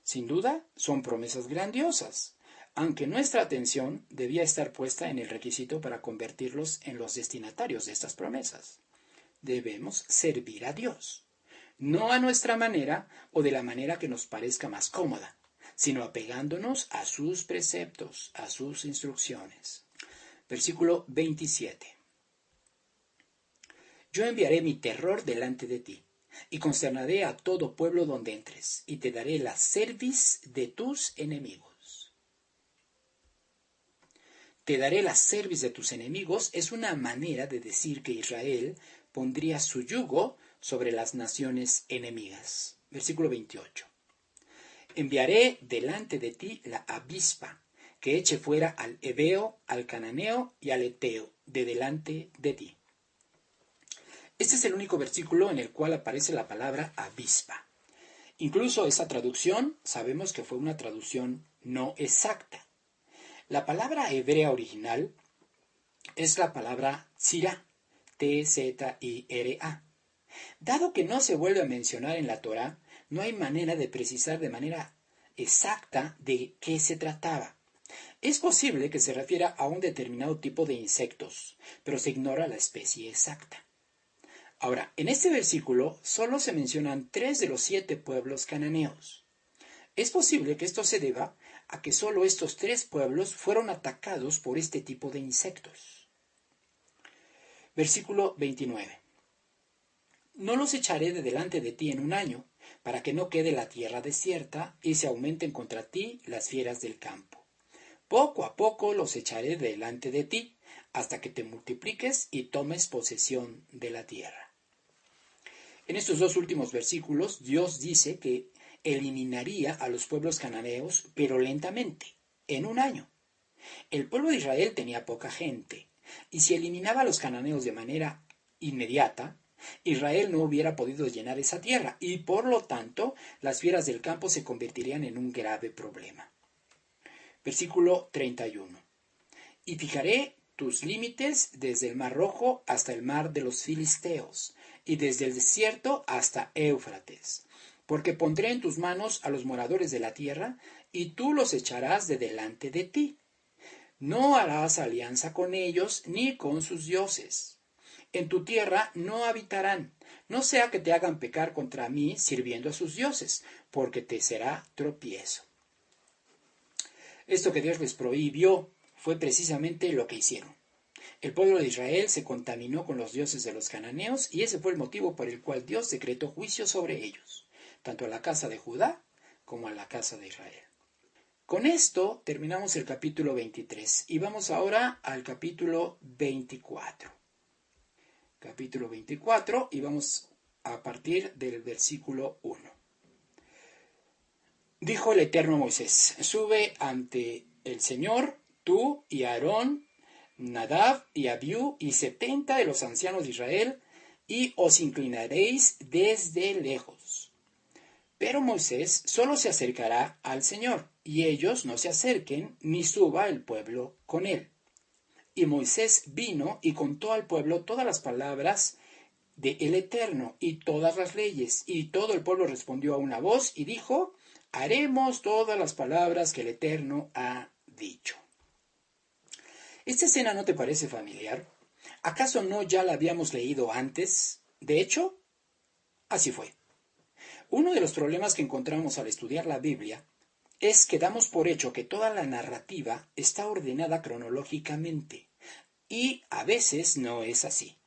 Sin duda, son promesas grandiosas, aunque nuestra atención debía estar puesta en el requisito para convertirlos en los destinatarios de estas promesas. Debemos servir a Dios, no a nuestra manera o de la manera que nos parezca más cómoda, sino apegándonos a sus preceptos, a sus instrucciones. Versículo 27. Yo enviaré mi terror delante de ti, y consternaré a todo pueblo donde entres, y te daré la cerviz de tus enemigos. Te daré la cerviz de tus enemigos es una manera de decir que Israel pondría su yugo sobre las naciones enemigas. Versículo 28. Enviaré delante de ti la avispa, que eche fuera al heveo, al cananeo y al eteo de delante de ti. Este es el único versículo en el cual aparece la palabra avispa. Incluso esa traducción sabemos que fue una traducción no exacta. La palabra hebrea original es la palabra tzira, T-Z-I-R-A. Dado que no se vuelve a mencionar en la Torá, no hay manera de precisar de manera exacta de qué se trataba. Es posible que se refiera a un determinado tipo de insectos, pero se ignora la especie exacta. Ahora, en este versículo solo se mencionan 3 de los 7 pueblos cananeos. Es posible que esto se deba a que solo estos 3 pueblos fueron atacados por este tipo de insectos. Versículo 29. No los echaré de delante de ti en un año, para que no quede la tierra desierta y se aumenten contra ti las fieras del campo. Poco a poco los echaré delante de ti, hasta que te multipliques y tomes posesión de la tierra. En estos dos últimos versículos, Dios dice que eliminaría a los pueblos cananeos, pero lentamente, en un año. El pueblo de Israel tenía poca gente, y si eliminaba a los cananeos de manera inmediata, Israel no hubiera podido llenar esa tierra, y por lo tanto las fieras del campo se convertirían en un grave problema. Versículo 31. Y fijaré tus límites desde el mar Rojo hasta el mar de los filisteos, y desde el desierto hasta Éufrates, porque pondré en tus manos a los moradores de la tierra, y tú los echarás de delante de ti. No harás alianza con ellos ni con sus dioses. En tu tierra no habitarán, no sea que te hagan pecar contra mí sirviendo a sus dioses, porque te será tropiezo. Esto que Dios les prohibió fue precisamente lo que hicieron. El pueblo de Israel se contaminó con los dioses de los cananeos y ese fue el motivo por el cual Dios decretó juicio sobre ellos, tanto a la casa de Judá como a la casa de Israel. Con esto terminamos el capítulo 23 y vamos ahora al capítulo 24. Capítulo 24 y vamos a partir del versículo 1. Dijo el Eterno a Moisés: sube ante el Señor, tú y Aarón, Nadab y Abiú y 70 de los ancianos de Israel, y os inclinaréis desde lejos. Pero Moisés solo se acercará al Señor, y ellos no se acerquen, ni suba el pueblo con él. Y Moisés vino y contó al pueblo todas las palabras de el Eterno y todas las leyes, y todo el pueblo respondió a una voz y dijo: haremos todas las palabras que el Eterno ha dicho. ¿Esta escena no te parece familiar? ¿Acaso no ya la habíamos leído antes? De hecho, así fue. Uno de los problemas que encontramos al estudiar la Biblia es que damos por hecho que toda la narrativa está ordenada cronológicamente, y a veces no es así.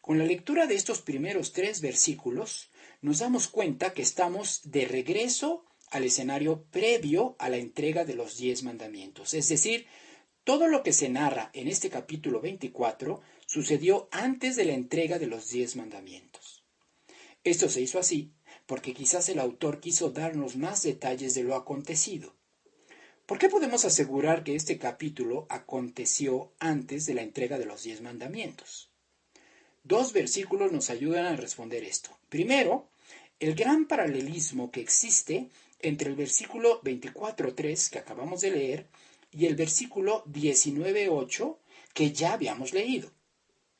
Con la lectura de estos primeros 3 versículos, nos damos cuenta que estamos de regreso al escenario previo a la entrega de los 10 mandamientos. Es decir, todo lo que se narra en este capítulo 24 sucedió antes de la entrega de los 10 mandamientos. Esto se hizo así porque quizás el autor quiso darnos más detalles de lo acontecido. ¿Por qué podemos asegurar que este capítulo aconteció antes de la entrega de los 10 mandamientos? 2 versículos nos ayudan a responder esto. Primero, el gran paralelismo que existe entre el versículo 24:3 que acabamos de leer y el versículo 19:8 que ya habíamos leído.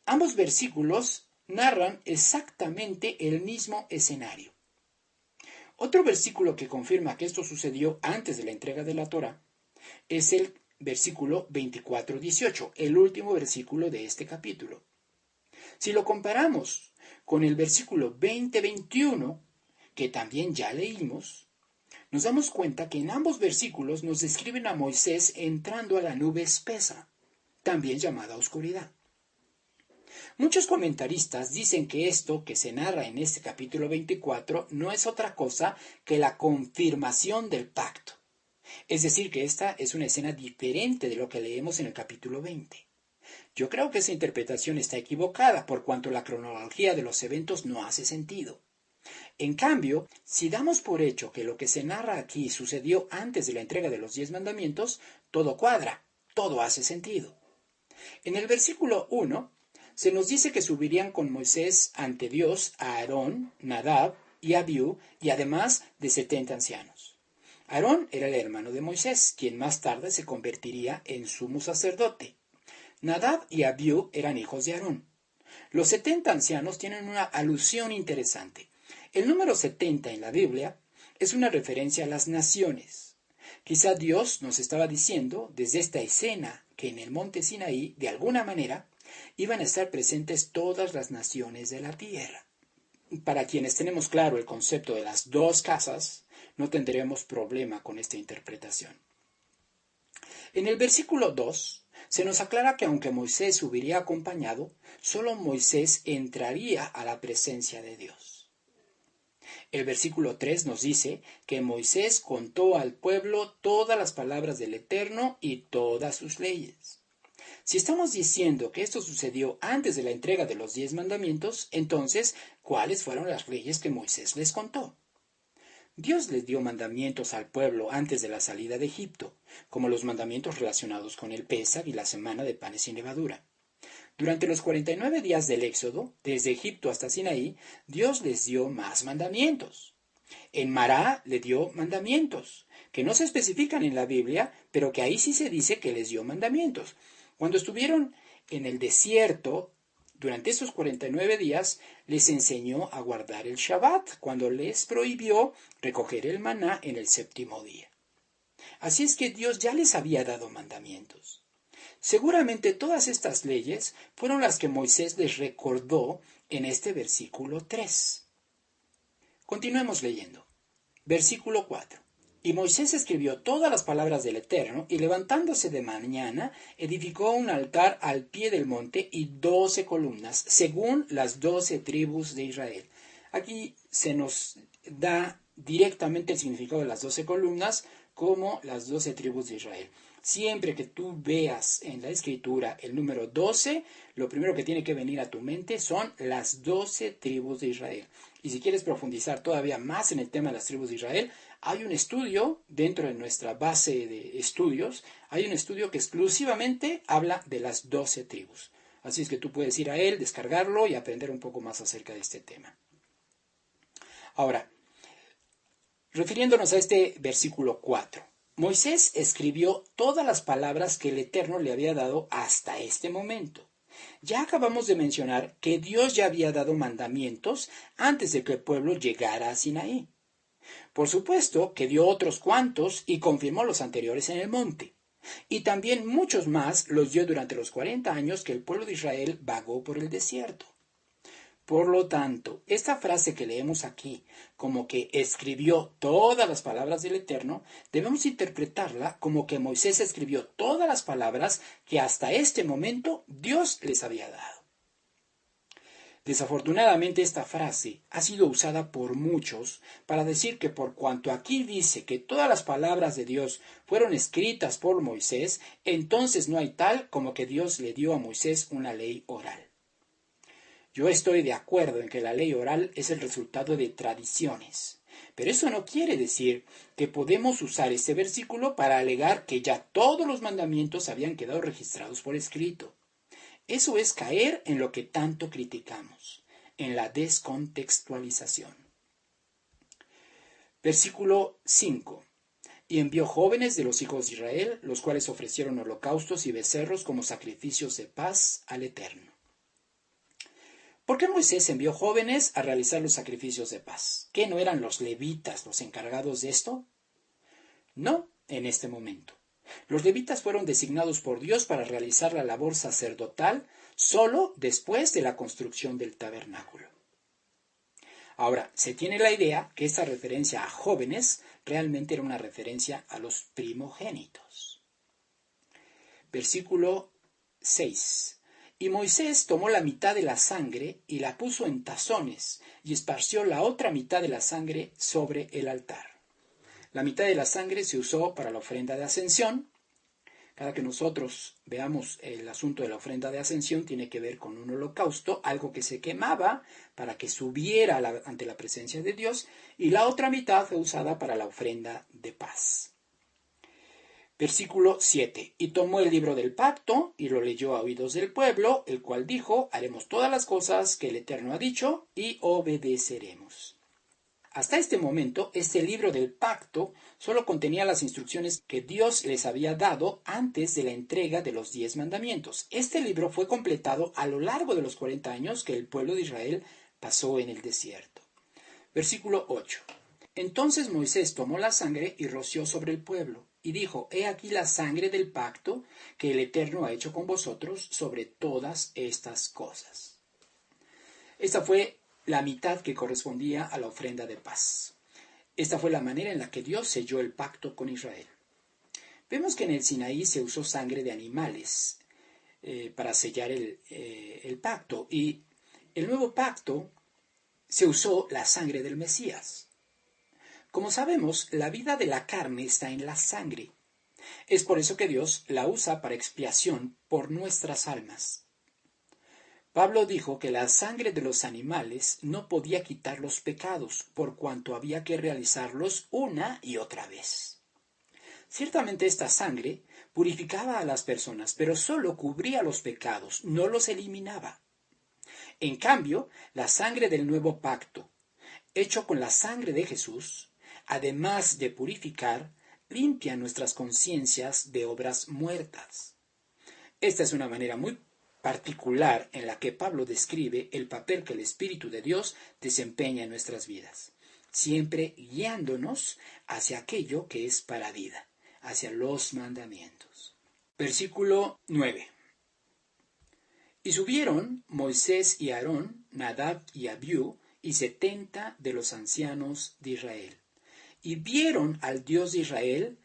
Ambos versículos narran exactamente el mismo escenario. Otro versículo que confirma que esto sucedió antes de la entrega de la Torá es el versículo 24:18, el último versículo de este capítulo. Si lo comparamos con el versículo 20:21, que también ya leímos, nos damos cuenta que en ambos versículos nos describen a Moisés entrando a la nube espesa, también llamada oscuridad. Muchos comentaristas dicen que esto que se narra en este capítulo 24 no es otra cosa que la confirmación del pacto. Es decir, que esta es una escena diferente de lo que leemos en el capítulo 20. Yo creo que esa interpretación está equivocada, por cuanto la cronología de los eventos no hace sentido. En cambio, si damos por hecho que lo que se narra aquí sucedió antes de la entrega de los 10 mandamientos, todo cuadra, todo hace sentido. En el versículo 1, se nos dice que subirían con Moisés ante Dios a Aarón, Nadab y Abiú, y además de 70 ancianos. Aarón era el hermano de Moisés, quien más tarde se convertiría en sumo sacerdote. Nadab y Abiú eran hijos de Aarón. Los 70 ancianos tienen una alusión interesante. El número 70 en la Biblia es una referencia a las naciones. Quizá Dios nos estaba diciendo desde esta escena que en el monte Sinaí, de alguna manera, iban a estar presentes todas las naciones de la tierra. Para quienes tenemos claro el concepto de las 2 casas, no tendremos problema con esta interpretación. En el versículo 2 se nos aclara que aunque Moisés subiría acompañado, solo Moisés entraría a la presencia de Dios. El versículo 3 nos dice que Moisés contó al pueblo todas las palabras del Eterno y todas sus leyes. Si estamos diciendo que esto sucedió antes de la entrega de los 10 mandamientos, entonces, ¿cuáles fueron las leyes que Moisés les contó? Dios les dio mandamientos al pueblo antes de la salida de Egipto, como los mandamientos relacionados con el Pésach y la semana de panes sin levadura. Durante los 49 días del Éxodo, desde Egipto hasta Sinaí, Dios les dio más mandamientos. En Mará le dio mandamientos, que no se especifican en la Biblia, pero que ahí sí se dice que les dio mandamientos. Cuando estuvieron en el desierto, durante estos 49 días, les enseñó a guardar el Shabbat, cuando les prohibió recoger el maná en el séptimo día. Así es que Dios ya les había dado mandamientos. Seguramente todas estas leyes fueron las que Moisés les recordó en este versículo 3. Continuemos leyendo. Versículo 4. Y Moisés escribió todas las palabras del Eterno, y levantándose de mañana, edificó un altar al pie del monte y 12 columnas, según las 12 tribus de Israel. Aquí se nos da directamente el significado de las 12 columnas como las 12 tribus de Israel. Siempre que tú veas en la Escritura el número 12, lo primero que tiene que venir a tu mente son las 12 tribus de Israel. Y si quieres profundizar todavía más en el tema de las tribus de Israel, hay un estudio dentro de nuestra base de estudios, hay un estudio que exclusivamente habla de las 12 tribus. Así es que tú puedes ir a él, descargarlo y aprender un poco más acerca de este tema. Ahora, refiriéndonos a este versículo 4. Moisés escribió todas las palabras que el Eterno le había dado hasta este momento. Ya acabamos de mencionar que Dios ya había dado mandamientos antes de que el pueblo llegara a Sinaí. Por supuesto que dio otros cuantos y confirmó los anteriores en el monte. Y también muchos más los dio durante los 40 años que el pueblo de Israel vagó por el desierto. Por lo tanto, esta frase que leemos aquí, como que escribió todas las palabras del Eterno, debemos interpretarla como que Moisés escribió todas las palabras que hasta este momento Dios les había dado. Desafortunadamente, esta frase ha sido usada por muchos para decir que por cuanto aquí dice que todas las palabras de Dios fueron escritas por Moisés, entonces no hay tal como que Dios le dio a Moisés una ley oral. Yo estoy de acuerdo en que la ley oral es el resultado de tradiciones, pero eso no quiere decir que podemos usar este versículo para alegar que ya todos los mandamientos habían quedado registrados por escrito. Eso es caer en lo que tanto criticamos, en la descontextualización. Versículo 5. Y envió jóvenes de los hijos de Israel, los cuales ofrecieron holocaustos y becerros como sacrificios de paz al Eterno. ¿Por qué Moisés envió jóvenes a realizar los sacrificios de paz? ¿Qué no eran los levitas los encargados de esto? No, en este momento. Los levitas fueron designados por Dios para realizar la labor sacerdotal solo después de la construcción del tabernáculo. Ahora, se tiene la idea que esta referencia a jóvenes realmente era una referencia a los primogénitos. Versículo 6. Y Moisés tomó la mitad de la sangre y la puso en tazones y esparció la otra mitad de la sangre sobre el altar. La mitad de la sangre se usó para la ofrenda de ascensión. Cada que nosotros veamos el asunto de la ofrenda de ascensión tiene que ver con un holocausto, algo que se quemaba para que subiera ante la presencia de Dios, y la otra mitad fue usada para la ofrenda de paz. Versículo 7. Y tomó el libro del pacto y lo leyó a oídos del pueblo, el cual dijo: haremos todas las cosas que el Eterno ha dicho y obedeceremos. Hasta este momento, este libro del pacto solo contenía las instrucciones que Dios les había dado antes de la entrega de los 10 mandamientos. Este libro fue completado a lo largo de los 40 años que el pueblo de Israel pasó en el desierto. Versículo 8. Entonces Moisés tomó la sangre y roció sobre el pueblo, y dijo: he aquí la sangre del pacto que el Eterno ha hecho con vosotros sobre todas estas cosas. Esta fue la mitad que correspondía a la ofrenda de paz. Esta fue la manera en la que Dios selló el pacto con Israel. Vemos que en el Sinaí se usó sangre de animales para sellar el pacto, y el nuevo pacto se usó la sangre del Mesías. Como sabemos, la vida de la carne está en la sangre. Es por eso que Dios la usa para expiación por nuestras almas. Pablo dijo que la sangre de los animales no podía quitar los pecados, por cuanto había que realizarlos una y otra vez. Ciertamente esta sangre purificaba a las personas, pero solo cubría los pecados, no los eliminaba. En cambio, la sangre del nuevo pacto, hecho con la sangre de Jesús, además de purificar, limpia nuestras conciencias de obras muertas. Esta es una manera muy particular en la que Pablo describe el papel que el Espíritu de Dios desempeña en nuestras vidas, siempre guiándonos hacia aquello que es para vida, hacia los mandamientos. Versículo 9. Y subieron Moisés y Aarón, Nadab y Abiú, y 70 de los ancianos de Israel. Y vieron al Dios de Israel,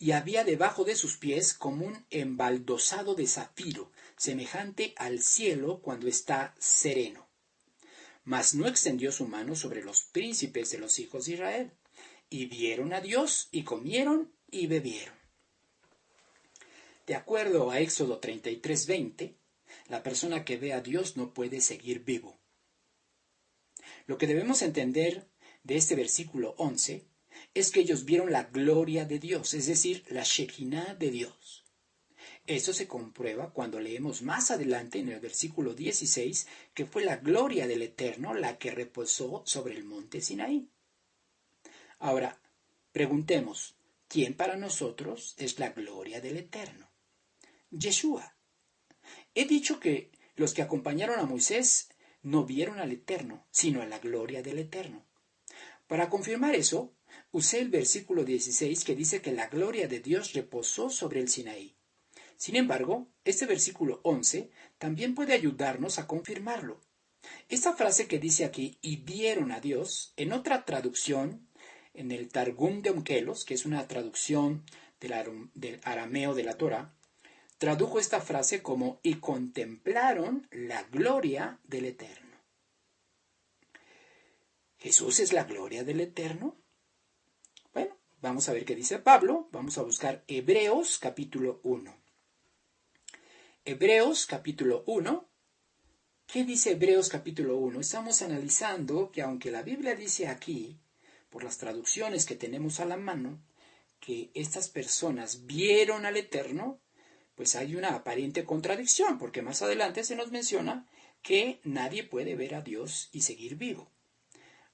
y había debajo de sus pies como un embaldosado de zafiro, semejante al cielo cuando está sereno. Mas no extendió su mano sobre los príncipes de los hijos de Israel. Y vieron a Dios, y comieron y bebieron. De acuerdo a Éxodo 33:20, la persona que ve a Dios no puede seguir vivo. Lo que debemos entender de este versículo 11 es que ellos vieron la gloria de Dios, es decir, la Shekinah de Dios. Esto se comprueba cuando leemos más adelante en el versículo 16 que fue la gloria del Eterno la que reposó sobre el monte Sinaí. Ahora, preguntemos, ¿quién para nosotros es la gloria del Eterno? Yeshua. He dicho que los que acompañaron a Moisés no vieron al Eterno, sino a la gloria del Eterno. Para confirmar eso, usé el versículo 16 que dice que la gloria de Dios reposó sobre el Sinaí. Sin embargo, este versículo 11 también puede ayudarnos a confirmarlo. Esta frase que dice aquí, y vieron a Dios, en otra traducción, en el Targum de Onkelos, que es una traducción del arameo de la Torá, tradujo esta frase como, y contemplaron la gloria del Eterno. ¿Jesús es la gloria del Eterno? Bueno, vamos a ver qué dice Pablo. Vamos a buscar Hebreos capítulo 1. Hebreos capítulo 1. ¿Qué dice Hebreos capítulo 1? Estamos analizando que aunque la Biblia dice aquí, por las traducciones que tenemos a la mano, que estas personas vieron al Eterno, pues hay una aparente contradicción, porque más adelante se nos menciona que nadie puede ver a Dios y seguir vivo.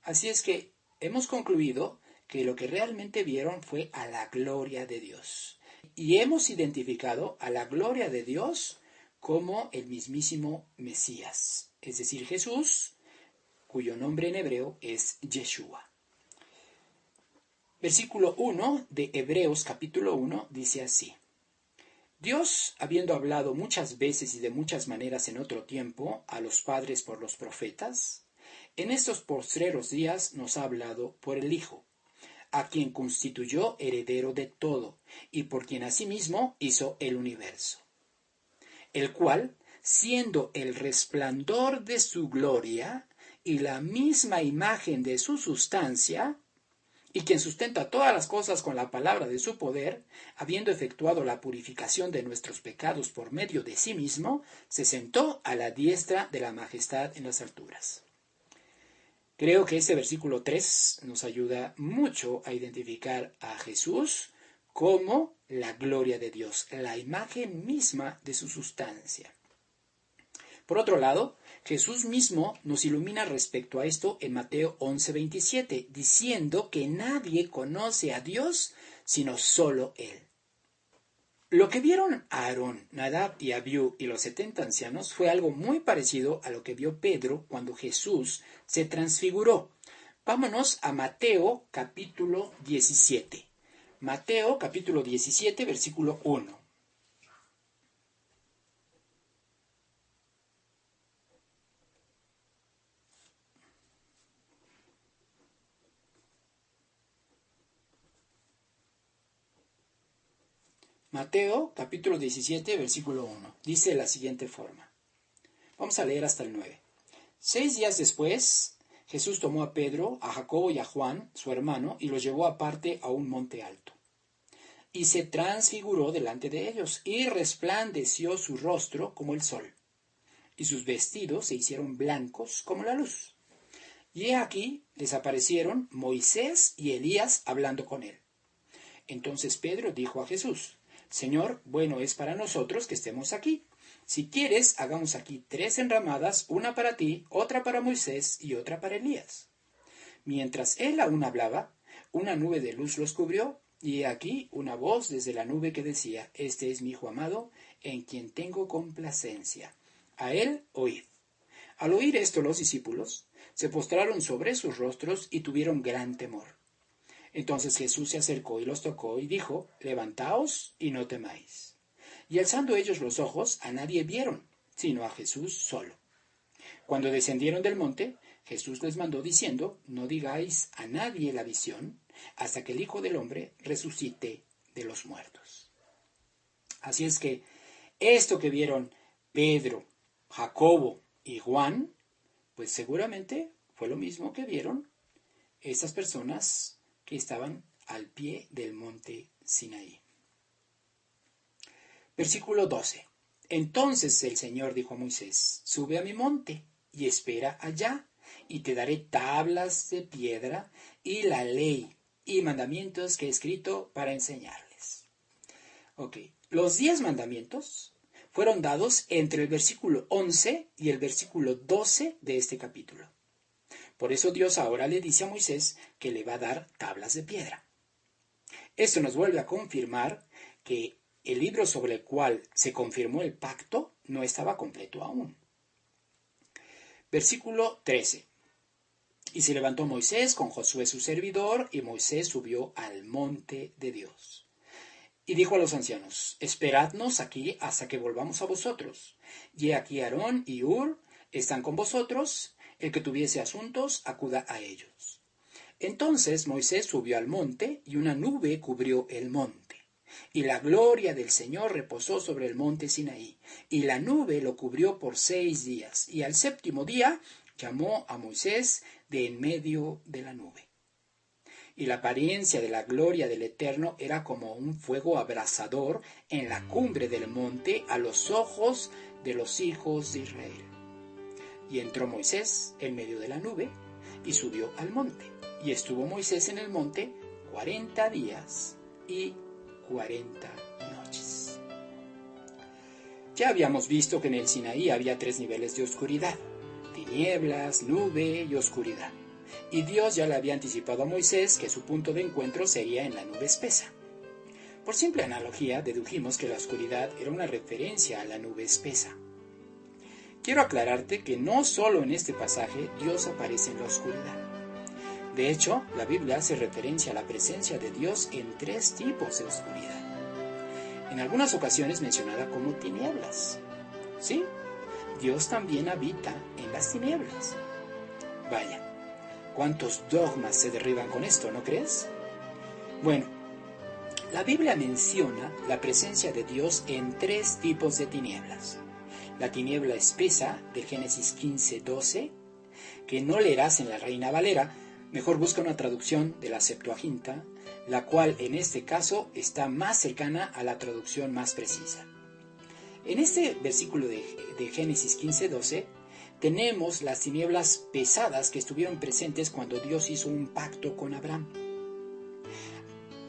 Así es que hemos concluido que lo que realmente vieron fue a la gloria de Dios. Y hemos identificado a la gloria de Dios como el mismísimo Mesías, es decir, Jesús, cuyo nombre en hebreo es Yeshua. Versículo 1 de Hebreos capítulo 1 dice así. Dios, habiendo hablado muchas veces y de muchas maneras en otro tiempo a los padres por los profetas, en estos postreros días nos ha hablado por el Hijo, a quien constituyó heredero de todo, y por quien asimismo hizo el universo, el cual, siendo el resplandor de su gloria y la misma imagen de su sustancia, y quien sustenta todas las cosas con la palabra de su poder, habiendo efectuado la purificación de nuestros pecados por medio de sí mismo, se sentó a la diestra de la majestad en las alturas. Creo que este versículo 3 nos ayuda mucho a identificar a Jesús como la gloria de Dios, la imagen misma de su sustancia. Por otro lado, Jesús mismo nos ilumina respecto a esto en Mateo 11:27, diciendo que nadie conoce a Dios sino solo Él. Lo que vieron Aarón, Nadab y Abiú y los 70 ancianos fue algo muy parecido a lo que vio Pedro cuando Jesús se transfiguró. Vámonos a Mateo capítulo 17. Mateo capítulo 17, versículo 1. Mateo capítulo 17, versículo 1. Dice de la siguiente forma. Vamos a leer hasta el 9. 6 días después, Jesús tomó a Pedro, a Jacobo y a Juan, su hermano, y los llevó aparte a un monte alto. Y se transfiguró delante de ellos, y resplandeció su rostro como el sol, y sus vestidos se hicieron blancos como la luz. Y he aquí les aparecieron Moisés y Elías hablando con él. Entonces Pedro dijo a Jesús: Señor, bueno es para nosotros que estemos aquí. Si quieres, hagamos aquí 3 enramadas, una para ti, otra para Moisés y otra para Elías. Mientras él aún hablaba, una nube de luz los cubrió, y he aquí una voz desde la nube que decía: Este es mi Hijo amado, en quien tengo complacencia. A él oíd. Al oír esto los discípulos se postraron sobre sus rostros y tuvieron gran temor. Entonces Jesús se acercó y los tocó y dijo: Levantaos y no temáis. Y alzando ellos los ojos, a nadie vieron, sino a Jesús solo. Cuando descendieron del monte, Jesús les mandó diciendo: No digáis a nadie la visión, hasta que el Hijo del Hombre resucite de los muertos. Así es que esto que vieron Pedro, Jacobo y Juan, pues seguramente fue lo mismo que vieron estas personas que estaban al pie del monte Sinaí. Versículo 12. Entonces el Señor dijo a Moisés: Sube a mi monte y espera allá, y te daré tablas de piedra y la ley y mandamientos que he escrito para enseñarles. Los 10 mandamientos fueron dados entre el versículo 11 y el versículo 12 de este capítulo. Por eso Dios ahora le dice a Moisés que le va a dar tablas de piedra. Esto nos vuelve a confirmar que el libro sobre el cual se confirmó el pacto no estaba completo aún. Versículo 13. Y se levantó Moisés con Josué su servidor, y Moisés subió al monte de Dios. Y dijo a los ancianos: Esperadnos aquí hasta que volvamos a vosotros. Y aquí Aarón y Hur están con vosotros. El que tuviese asuntos, acuda a ellos. Entonces Moisés subió al monte, y una nube cubrió el monte. Y la gloria del Señor reposó sobre el monte Sinaí, y la nube lo cubrió por 6 días. Y al 7º día llamó a Moisés de en medio de la nube. Y la apariencia de la gloria del Eterno era como un fuego abrasador en la cumbre del monte a los ojos de los hijos de Israel. Y entró Moisés en medio de la nube y subió al monte. Y estuvo Moisés en el monte 40 días y 40 noches. Ya habíamos visto que en el Sinaí había 3 niveles de oscuridad: tinieblas, nube y oscuridad. Y Dios ya le había anticipado a Moisés que su punto de encuentro sería en la nube espesa. Por simple analogía, dedujimos que la oscuridad era una referencia a la nube espesa. Quiero aclararte que no solo en este pasaje Dios aparece en la oscuridad. De hecho, la Biblia hace referencia a la presencia de Dios en 3 tipos de oscuridad. En algunas ocasiones mencionada como tinieblas. ¿Sí? Dios también habita en las tinieblas. Vaya, ¿cuántos dogmas se derriban con esto, no crees? Bueno, la Biblia menciona la presencia de Dios en 3 tipos de tinieblas. La tiniebla espesa de Génesis 15:12, que no leerás en la Reina Valera, mejor busca una traducción de la Septuaginta, la cual en este caso está más cercana a la traducción más precisa. En este versículo de Génesis 15:12 tenemos las tinieblas pesadas que estuvieron presentes cuando Dios hizo un pacto con Abraham.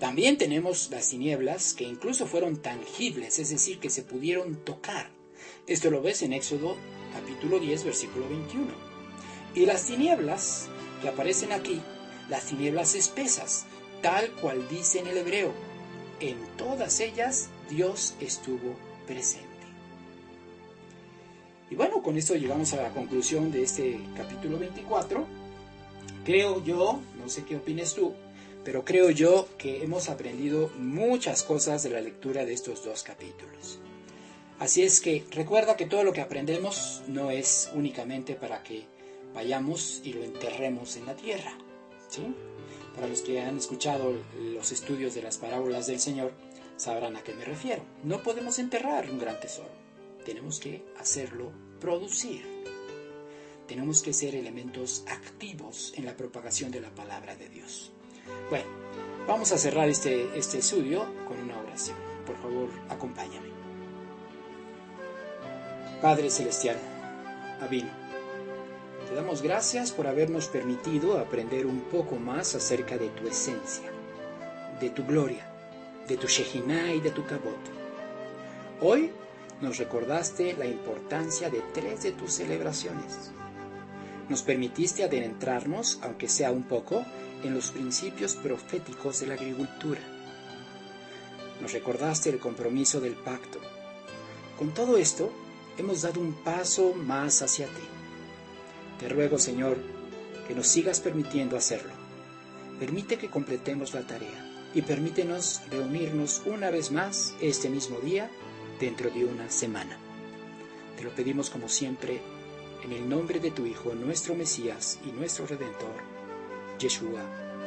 También tenemos las tinieblas que incluso fueron tangibles, es decir, que se pudieron tocar. Esto lo ves en Éxodo capítulo 10, versículo 21. Y las tinieblas que aparecen aquí, las tinieblas espesas, tal cual dice en el hebreo, en todas ellas Dios estuvo presente. Y bueno, con esto llegamos a la conclusión de este capítulo 24. Creo yo, no sé qué opines tú, pero creo yo que hemos aprendido muchas cosas de la lectura de estos 2 capítulos. Así es que recuerda que todo lo que aprendemos no es únicamente para que vayamos y lo enterremos en la tierra, ¿sí? Para los que han escuchado los estudios de las parábolas del Señor, sabrán a qué me refiero. No podemos enterrar un gran tesoro, tenemos que hacerlo producir. tenemos que ser elementos activos en la propagación de la palabra de Dios. Bueno, vamos a cerrar este estudio con una oración. Por favor, acompáñame. Padre Celestial, Abino, te damos gracias por habernos permitido aprender un poco más acerca de tu esencia, de tu gloria, de tu Shekinah y de tu Kabod. Hoy nos recordaste la importancia de 3 de tus celebraciones. Nos permitiste adentrarnos, aunque sea un poco, en los principios proféticos de la agricultura. Nos recordaste el compromiso del pacto. Con todo esto, hemos dado un paso más hacia ti. Te ruego, Señor, que nos sigas permitiendo hacerlo. Permite que completemos la tarea y permítenos reunirnos una vez más este mismo día dentro de una semana. Te lo pedimos como siempre, en el nombre de tu Hijo, nuestro Mesías y nuestro Redentor, Yeshua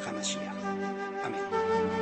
HaMashiach. Amén.